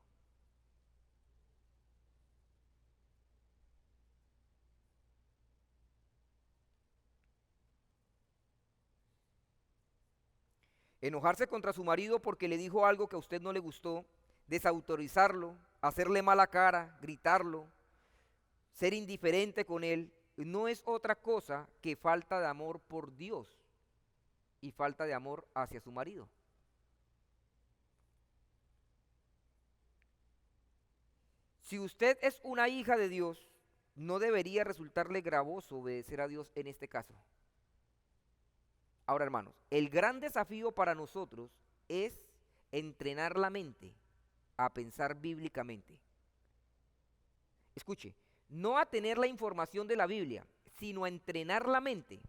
Enojarse contra su marido porque le dijo algo que a usted no le gustó, desautorizarlo, hacerle mala cara, gritarlo, ser indiferente con él, no es otra cosa que falta de amor por Dios y falta de amor hacia su marido. Si usted es una hija de Dios, no debería resultarle gravoso obedecer a Dios en este caso. Ahora, hermanos, el gran desafío para nosotros es entrenar la mente a pensar bíblicamente. Escuche, no a tener la información de la Biblia, sino a entrenar la mente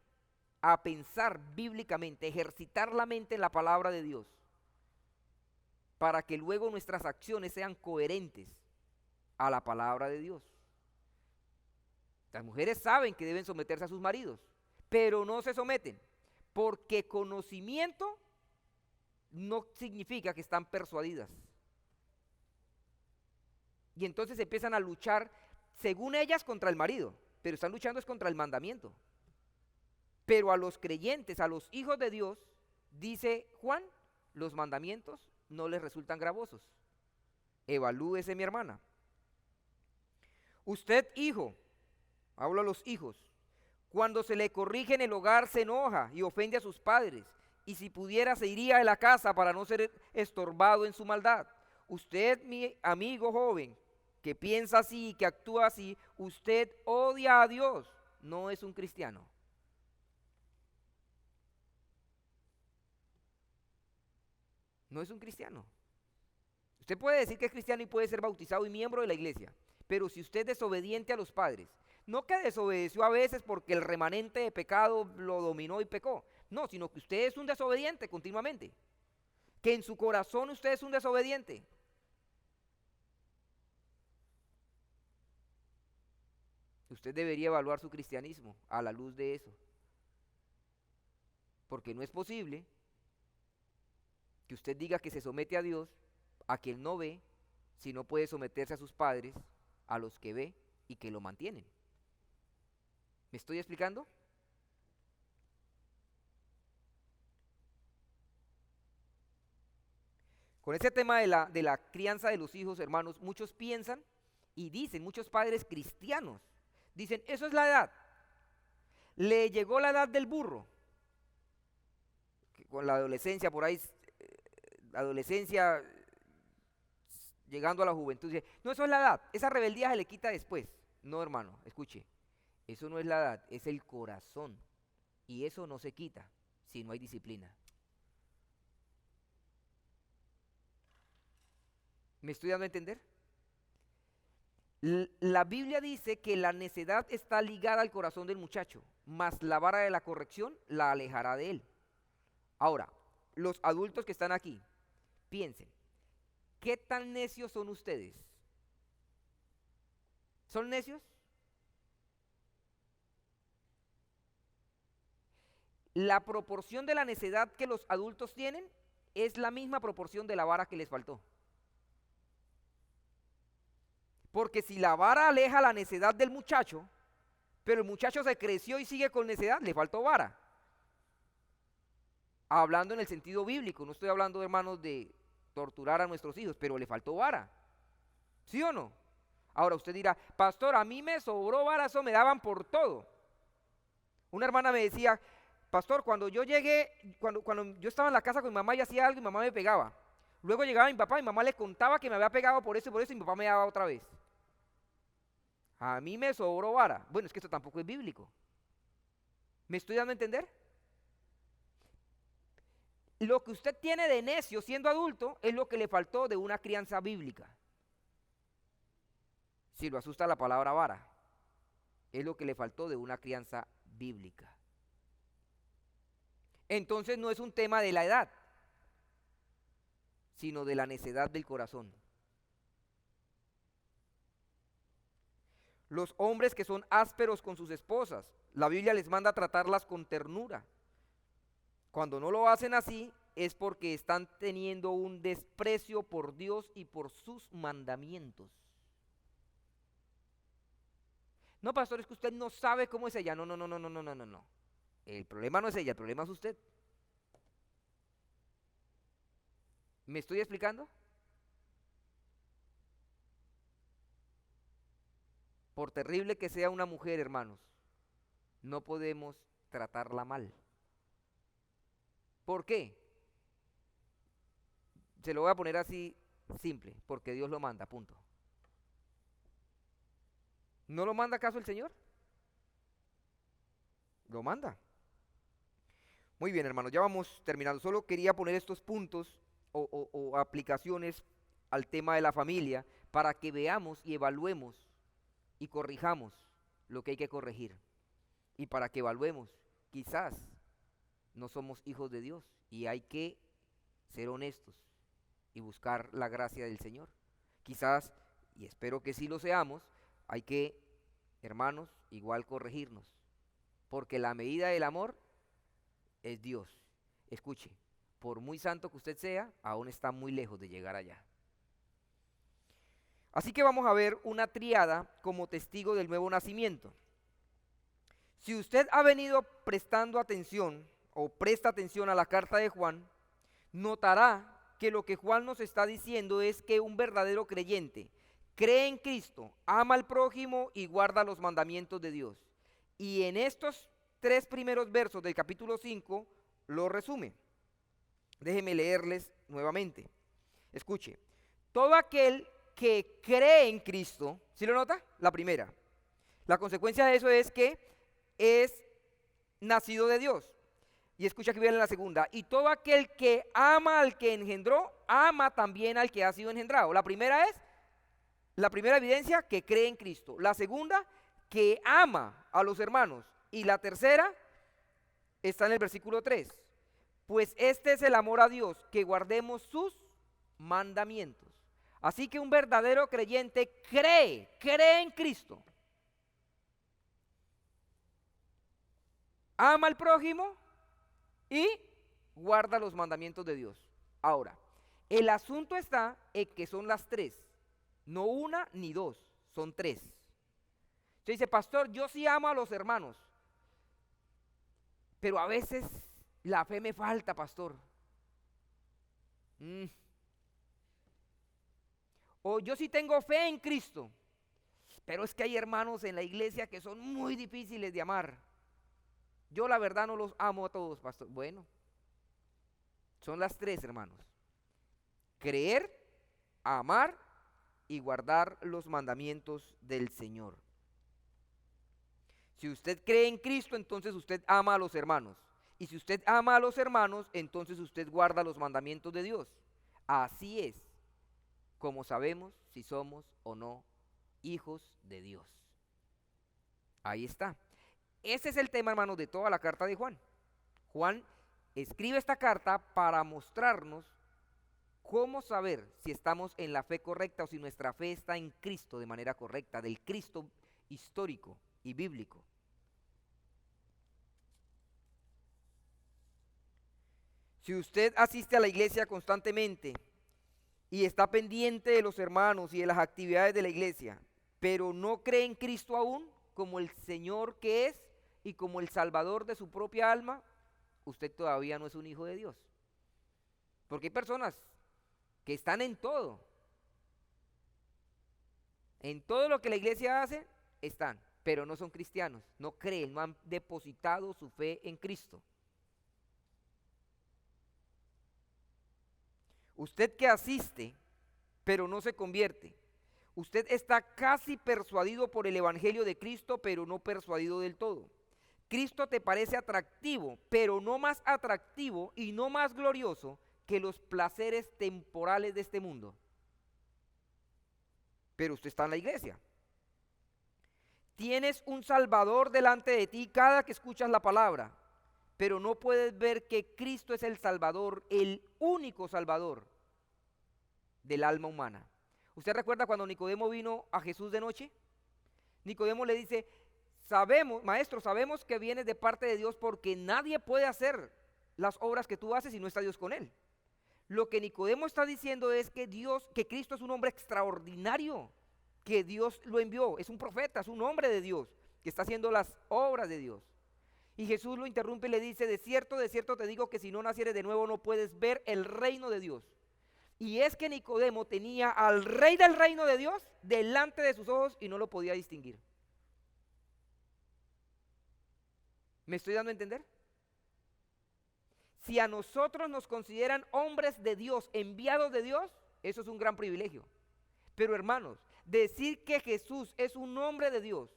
a pensar bíblicamente, ejercitar la mente en la palabra de Dios, para que luego nuestras acciones sean coherentes a la palabra de Dios. Las mujeres saben que deben someterse a sus maridos, pero no se someten, porque conocimiento no significa que están persuadidas. Y entonces empiezan a luchar, según ellas, contra el marido, pero están luchando es contra el mandamiento. Pero a los creyentes, a los hijos de Dios, dice Juan, los mandamientos no les resultan gravosos. Evalúese, mi hermana. Usted, hijo, hablo a los hijos, cuando se le corrige en el hogar se enoja y ofende a sus padres, y si pudiera se iría de la casa para no ser estorbado en su maldad. Usted, mi amigo joven, que piensa así y que actúa así, usted odia a Dios, no es un cristiano. No es un cristiano. Usted puede decir que es cristiano y puede ser bautizado y miembro de la iglesia, pero si usted es desobediente a los padres, no que desobedeció a veces porque el remanente de pecado lo dominó y pecó, no, sino que usted es un desobediente continuamente, que en su corazón usted es un desobediente. Usted debería evaluar su cristianismo a la luz de eso, porque no es posible que usted diga que se somete a Dios, a quien no ve, si no puede someterse a sus padres, a los que ve y que lo mantienen. ¿Me estoy explicando? Con ese tema de la crianza de los hijos, hermanos, muchos piensan y dicen, muchos padres cristianos, dicen, eso es la edad. Le llegó la edad del burro, que con la adolescencia por ahí, la adolescencia llegando a la juventud, dice, no, eso es la edad, esa rebeldía se le quita después. No, hermano, escuche, eso no es la edad, es el corazón. Y eso no se quita si no hay disciplina. ¿Me estoy dando a entender? La Biblia dice que la necedad está ligada al corazón del muchacho, mas la vara de la corrección la alejará de él. Ahora, los adultos que están aquí, piensen, ¿qué tan necios son ustedes? ¿Son necios? La proporción de la necedad que los adultos tienen es la misma proporción de la vara que les faltó. Porque si la vara aleja la necedad del muchacho, pero el muchacho se creció y sigue con necedad, le faltó vara. Hablando en el sentido bíblico, no estoy hablando, hermanos, de torturar a nuestros hijos, pero le faltó vara. ¿Sí o no? Ahora usted dirá, pastor, a mí me sobró vara, eso me daban por todo. Una hermana me decía, pastor, cuando yo llegué, cuando yo estaba en la casa con mi mamá y hacía algo y mi mamá me pegaba. Luego llegaba mi papá y mi mamá le contaba que me había pegado por eso y mi papá me daba otra vez. A mí me sobró vara. Bueno, es que esto tampoco es bíblico. ¿Me estoy dando a entender? Lo que usted tiene de necio siendo adulto es lo que le faltó de una crianza bíblica. Si lo asusta la palabra vara, es lo que le faltó de una crianza bíblica. Entonces no es un tema de la edad, sino de la necedad del corazón. Los hombres que son ásperos con sus esposas, la Biblia les manda a tratarlas con ternura. Cuando no lo hacen así, es porque están teniendo un desprecio por Dios y por sus mandamientos. No, pastor, es que usted no sabe cómo es ella. No, no, no, no, no, no, no, no. El problema no es ella, el problema es usted. ¿Me estoy explicando? Por terrible que sea una mujer, hermanos, no podemos tratarla mal. ¿Por qué? Se lo voy a poner así simple, porque Dios lo manda, punto. ¿No lo manda acaso el Señor? Lo manda. Muy bien, hermanos, ya vamos terminando. Solo quería poner estos puntos o aplicaciones al tema de la familia para que veamos y evaluemos y corrijamos lo que hay que corregir. Y para que evaluemos, quizás no somos hijos de Dios y hay que ser honestos y buscar la gracia del Señor. Quizás, y espero que sí lo seamos, hay que, hermanos, igual corregirnos, porque la medida del amor es Dios. Escuche, por muy santo que usted sea, aún está muy lejos de llegar allá. Así que vamos a ver una triada como testigo del nuevo nacimiento. Si usted ha venido prestando atención o presta atención a la carta de Juan, notará que lo que Juan nos está diciendo es que un verdadero creyente cree en Cristo, ama al prójimo y guarda los mandamientos de Dios. Y en estos 3 primeros versos del capítulo 5 lo resume. Déjeme leerles nuevamente. Escuche, todo aquel que cree en Cristo, ¿sí lo nota? La primera. La consecuencia de eso es que es nacido de Dios. Y escucha que viene la segunda. Y todo aquel que ama al que engendró, ama también al que ha sido engendrado. La primera es, la primera evidencia, que cree en Cristo. La segunda, que ama a los hermanos. Y la tercera está en el versículo 3. Pues este es el amor a Dios, que guardemos sus mandamientos. Así que un verdadero creyente cree en Cristo. Ama al prójimo y guarda los mandamientos de Dios. Ahora, el asunto está en que son las 3, no una ni 2, son 3. Usted dice, pastor, yo sí amo a los hermanos, pero a veces la fe me falta, pastor. O yo sí tengo fe en Cristo, pero es que hay hermanos en la iglesia que son muy difíciles de amar. Yo la verdad no los amo a todos, pastor. Bueno, son las 3, hermanos. Creer, amar y guardar los mandamientos del Señor. Si usted cree en Cristo, entonces usted ama a los hermanos. Y si usted ama a los hermanos, entonces usted guarda los mandamientos de Dios. Así es como sabemos si somos o no hijos de Dios. Ahí está. Ese es el tema, hermanos, de toda la carta de Juan. Juan escribe esta carta para mostrarnos cómo saber si estamos en la fe correcta o si nuestra fe está en Cristo de manera correcta, del Cristo histórico y bíblico. Si usted asiste a la iglesia constantemente y está pendiente de los hermanos y de las actividades de la iglesia, pero no cree en Cristo aún como el Señor que es y como el Salvador de su propia alma, usted todavía no es un hijo de Dios. Porque hay personas que están en todo lo que la iglesia hace, están, pero no son cristianos, no creen, no han depositado su fe en Cristo. Usted que asiste, pero no se convierte. Usted está casi persuadido por el Evangelio de Cristo, pero no persuadido del todo. Cristo te parece atractivo, pero no más atractivo y no más glorioso que los placeres temporales de este mundo. Pero usted está en la iglesia. Tienes un Salvador delante de ti cada que escuchas la palabra, pero no puedes ver que Cristo es el Salvador, el único Salvador del alma humana. ¿Usted recuerda cuando Nicodemo vino a Jesús de noche? Nicodemo le dice, sabemos, maestro, sabemos que vienes de parte de Dios porque nadie puede hacer las obras que tú haces si no está Dios con él. Lo que Nicodemo está diciendo es que que Cristo es un hombre extraordinario, que Dios lo envió, es un profeta, es un hombre de Dios, que está haciendo las obras de Dios. Y Jesús lo interrumpe y le dice, de cierto te digo que si no nacieres de nuevo no puedes ver el reino de Dios. Y es que Nicodemo tenía al rey del reino de Dios delante de sus ojos y no lo podía distinguir. ¿Me estoy dando a entender? Si a nosotros nos consideran hombres de Dios, enviados de Dios, eso es un gran privilegio. Pero hermanos, decir que Jesús es un hombre de Dios,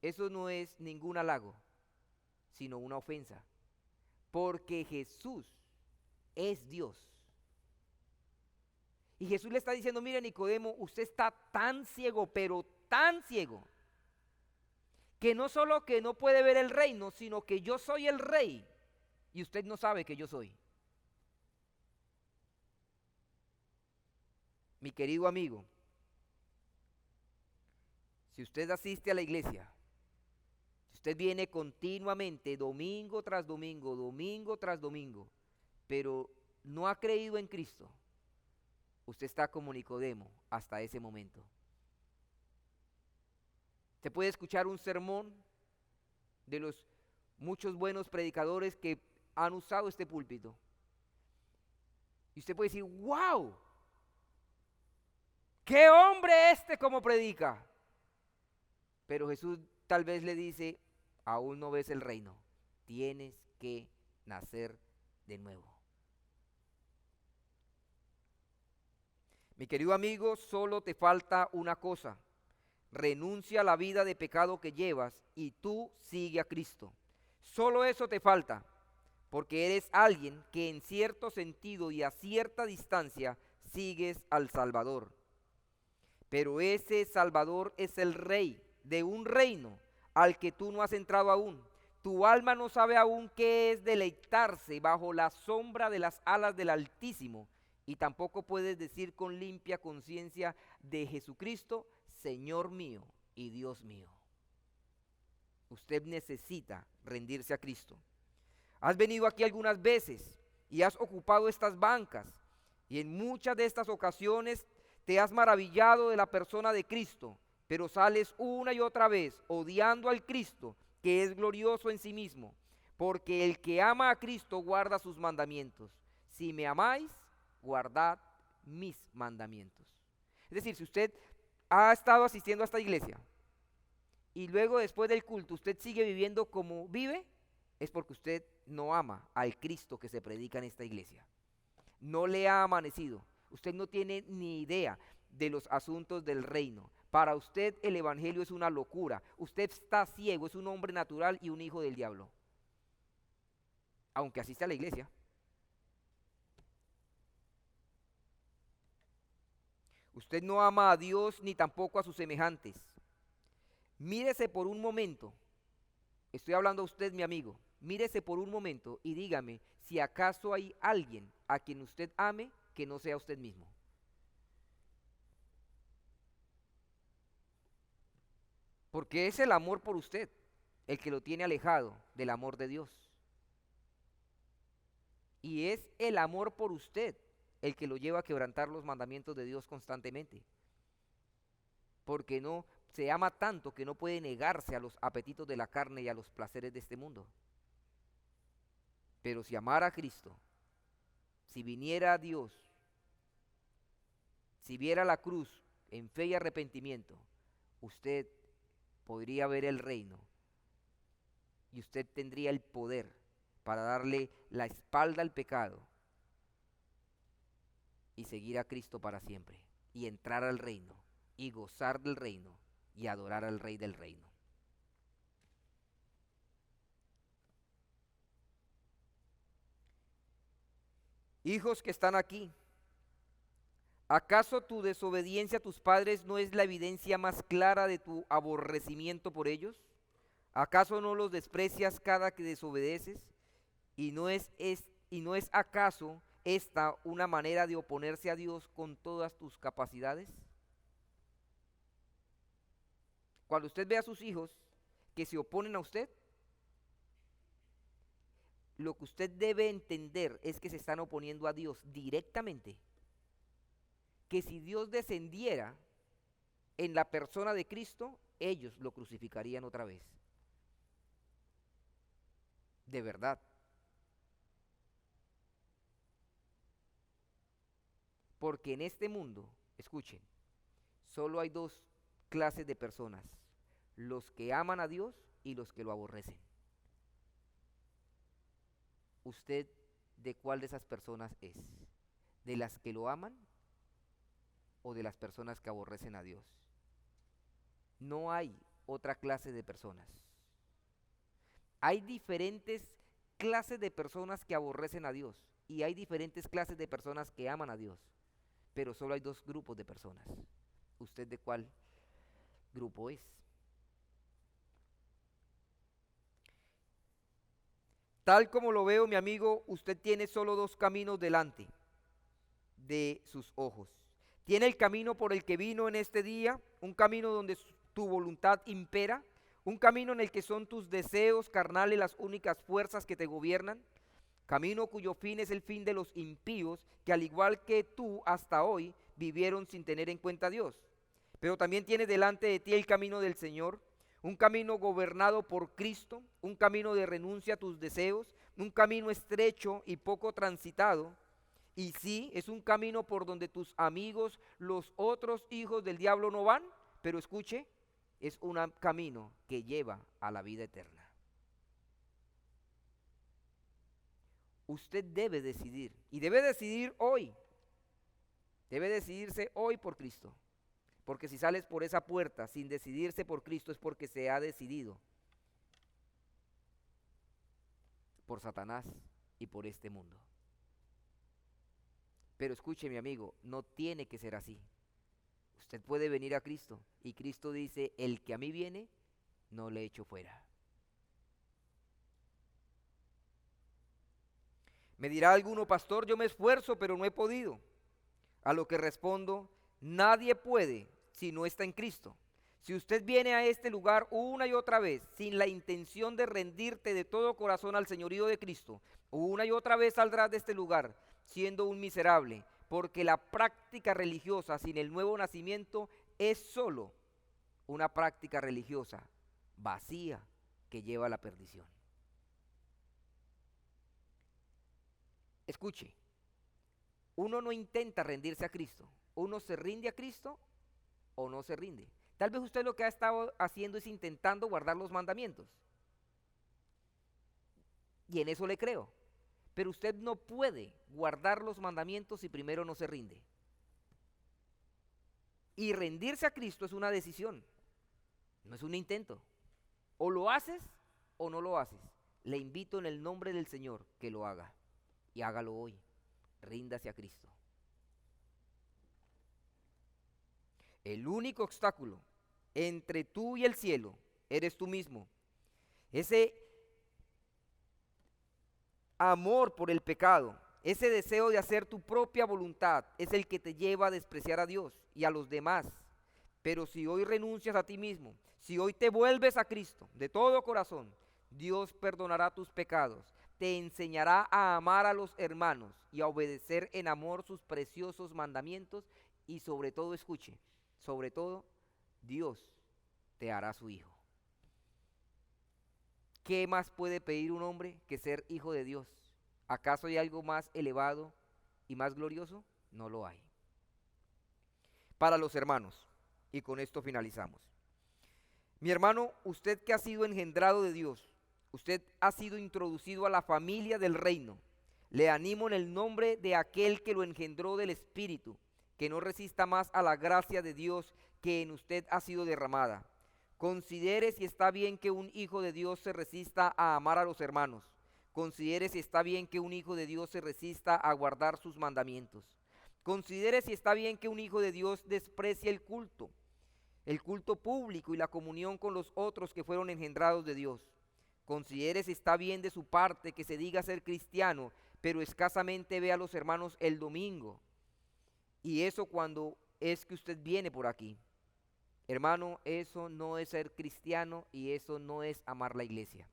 eso no es ningún halago, sino una ofensa. Porque Jesús es Dios. Y Jesús le está diciendo, mire Nicodemo, usted está tan ciego, pero tan ciego, que no solo que no puede ver el reino, sino que yo soy el rey y usted no sabe que yo soy. Mi querido amigo, si usted asiste a la iglesia, si usted viene continuamente, domingo tras domingo, domingo tras domingo, pero no ha creído en Cristo, usted está como Nicodemo hasta ese momento. Se puede escuchar un sermón de los muchos buenos predicadores que han usado este púlpito. Y usted puede decir, wow, qué hombre este como predica. Pero Jesús tal vez le dice, aún no ves el reino, tienes que nacer de nuevo. Mi querido amigo, solo te falta una cosa. Renuncia a la vida de pecado que llevas y tú sigue a Cristo. Solo eso te falta, porque eres alguien que en cierto sentido y a cierta distancia sigues al Salvador. Pero ese Salvador es el Rey de un reino al que tú no has entrado aún. Tu alma no sabe aún qué es deleitarse bajo la sombra de las alas del Altísimo, y tampoco puedes decir con limpia conciencia de Jesucristo, Señor mío y Dios mío. Usted necesita rendirse a Cristo. Has venido aquí algunas veces y has ocupado estas bancas, y en muchas de estas ocasiones te has maravillado de la persona de Cristo, pero sales una y otra vez odiando al Cristo que es glorioso en sí mismo, porque el que ama a Cristo guarda sus mandamientos. Si me amáis, guardad mis mandamientos. Es decir, si usted ha estado asistiendo a esta iglesia y luego después del culto usted sigue viviendo como vive, es porque usted no ama al Cristo que se predica en esta iglesia. No le ha amanecido. Usted no tiene ni idea de los asuntos del reino. Para usted el evangelio es una locura. Usted está ciego, es un hombre natural y un hijo del diablo. Aunque asiste a la iglesia. Usted no ama a Dios ni tampoco a sus semejantes. Mírese por un momento, estoy hablando a usted, mi amigo, mírese por un momento y dígame si acaso hay alguien a quien usted ame que no sea usted mismo. Porque es el amor por usted el que lo tiene alejado del amor de Dios. Y es el amor por usted el que lo lleva a quebrantar los mandamientos de Dios constantemente. Porque no se ama tanto que no puede negarse a los apetitos de la carne y a los placeres de este mundo. Pero si amara a Cristo, si viniera a Dios, si viera la cruz en fe y arrepentimiento, usted podría ver el reino y usted tendría el poder para darle la espalda al pecado y seguir a Cristo para siempre y entrar al reino y gozar del reino y adorar al Rey del reino. Hijos que están aquí, ¿acaso tu desobediencia a tus padres no es la evidencia más clara de tu aborrecimiento por ellos? ¿Acaso no los desprecias cada que desobedeces? ¿Y no es acaso esta una manera de oponerse a Dios con todas tus capacidades? Cuando usted ve a sus hijos que se oponen a usted, lo que usted debe entender es que se están oponiendo a Dios directamente. Que si Dios descendiera en la persona de Cristo, ellos lo crucificarían otra vez. De verdad. Porque en este mundo, escuchen, solo hay dos clases de personas: los que aman a Dios y los que lo aborrecen. ¿Usted de cuál de esas personas es? ¿De las que lo aman o de las personas que aborrecen a Dios? No hay otra clase de personas. Hay diferentes clases de personas que aborrecen a Dios y hay diferentes clases de personas que aman a Dios, pero solo hay dos grupos de personas. ¿Usted de cuál grupo es? Tal como lo veo, mi amigo, usted tiene solo dos caminos delante de sus ojos. Tiene el camino por el que vino en este día, un camino donde tu voluntad impera, un camino en el que son tus deseos carnales las únicas fuerzas que te gobiernan, camino cuyo fin es el fin de los impíos, que al igual que tú hasta hoy vivieron sin tener en cuenta a Dios. Pero también tienes delante de ti el camino del Señor, un camino gobernado por Cristo, un camino de renuncia a tus deseos, un camino estrecho y poco transitado. Y sí, es un camino por donde tus amigos, los otros hijos del diablo, no van, pero escuche, es un camino que lleva a la vida eterna. Usted debe decidir, y debe decidir hoy, debe decidirse hoy por Cristo. Porque si sales por esa puerta sin decidirse por Cristo es porque se ha decidido por Satanás y por este mundo. Pero escuche, mi amigo, no tiene que ser así. Usted puede venir a Cristo y Cristo dice: el que a mí viene, no le echo fuera. Me dirá alguno: pastor, yo me esfuerzo, pero no he podido. A lo que respondo: nadie puede si no está en Cristo. Si usted viene a este lugar una y otra vez sin la intención de rendirte de todo corazón al señorío de Cristo, una y otra vez saldrás de este lugar siendo un miserable, porque la práctica religiosa sin el nuevo nacimiento es solo una práctica religiosa vacía que lleva a la perdición. Escuche, uno no intenta rendirse a Cristo, uno se rinde a Cristo o no se rinde. Tal vez usted lo que ha estado haciendo es intentando guardar los mandamientos. Y en eso le creo. Pero usted no puede guardar los mandamientos si primero no se rinde. Y rendirse a Cristo es una decisión, no es un intento. O lo haces o no lo haces. Le invito en el nombre del Señor que lo haga. Y hágalo hoy. Ríndase a Cristo. El único obstáculo entre tú y el cielo eres tú mismo. Ese amor por el pecado, ese deseo de hacer tu propia voluntad es el que te lleva a despreciar a Dios y a los demás. Pero si hoy renuncias a ti mismo, si hoy te vuelves a Cristo de todo corazón, Dios perdonará tus pecados, te enseñará a amar a los hermanos y a obedecer en amor sus preciosos mandamientos y sobre todo, escuche, sobre todo, Dios te hará su hijo. ¿Qué más puede pedir un hombre que ser hijo de Dios? ¿Acaso hay algo más elevado y más glorioso? No lo hay. Para los hermanos, y con esto finalizamos. Mi hermano, usted que ha sido engendrado de Dios, usted ha sido introducido a la familia del reino. Le animo en el nombre de aquel que lo engendró del Espíritu, que no resista más a la gracia de Dios que en usted ha sido derramada. Considere si está bien que un hijo de Dios se resista a amar a los hermanos. Considere si está bien que un hijo de Dios se resista a guardar sus mandamientos. Considere si está bien que un hijo de Dios desprecie el culto público y la comunión con los otros que fueron engendrados de Dios. Considere si está bien de su parte que se diga ser cristiano, pero escasamente ve a los hermanos el domingo. Y eso cuando es que usted viene por aquí. Hermano, eso no es ser cristiano y eso no es amar la iglesia.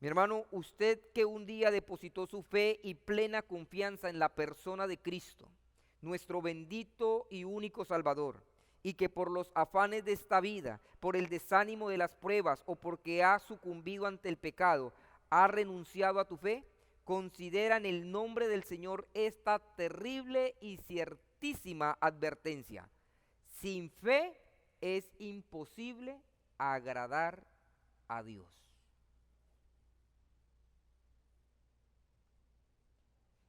Mi hermano, usted que un día depositó su fe y plena confianza en la persona de Cristo, nuestro bendito y único Salvador, y que por los afanes de esta vida, por el desánimo de las pruebas o porque ha sucumbido ante el pecado, ha renunciado a tu fe, considera en el nombre del Señor esta terrible y ciertísima advertencia. Sin fe es imposible agradar a Dios.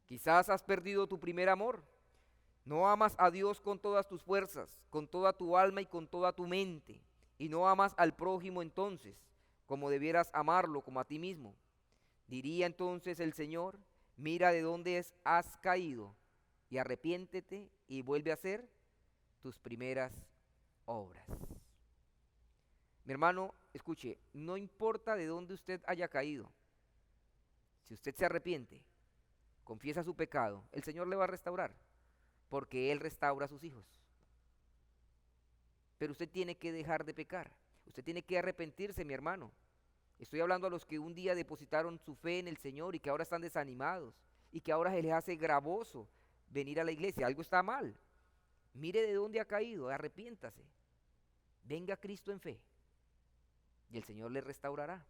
Quizás has perdido tu primer amor. No amas a Dios con todas tus fuerzas, con toda tu alma y con toda tu mente. Y no amas al prójimo entonces, como debieras amarlo como a ti mismo. Diría entonces el Señor, mira de dónde has caído y arrepiéntete y vuelve a hacer tus primeras obras. Mi hermano, escuche, no importa de dónde usted haya caído, si usted se arrepiente, confiesa su pecado, el Señor le va a restaurar, porque Él restaura a sus hijos. Pero usted tiene que dejar de pecar, usted tiene que arrepentirse, mi hermano. Estoy hablando a los que un día depositaron su fe en el Señor y que ahora están desanimados y que ahora se les hace gravoso venir a la iglesia. Algo está mal. Mire de dónde ha caído, arrepiéntase. Venga a Cristo en fe y el Señor le restaurará.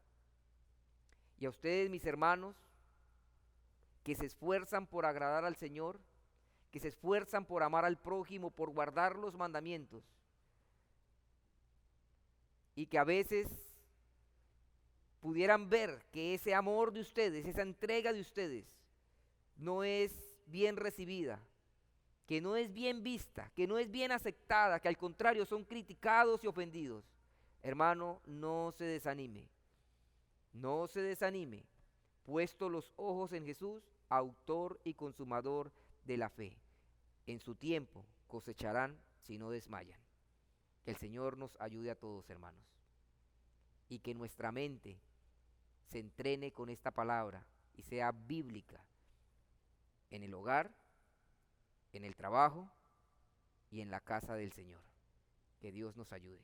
Y a ustedes, mis hermanos, que se esfuerzan por agradar al Señor, que se esfuerzan por amar al prójimo, por guardar los mandamientos, y que a veces pudieran ver que ese amor de ustedes, esa entrega de ustedes, no es bien recibida, que no es bien vista, que no es bien aceptada, que al contrario son criticados y ofendidos. Hermano, no se desanime, no se desanime, puesto los ojos en Jesús, autor y consumador de la fe. En su tiempo cosecharán si no desmayan. Que el Señor nos ayude a todos, hermanos, y que nuestra mente se entrene con esta palabra y sea bíblica en el hogar, en el trabajo y en la casa del Señor. Que Dios nos ayude.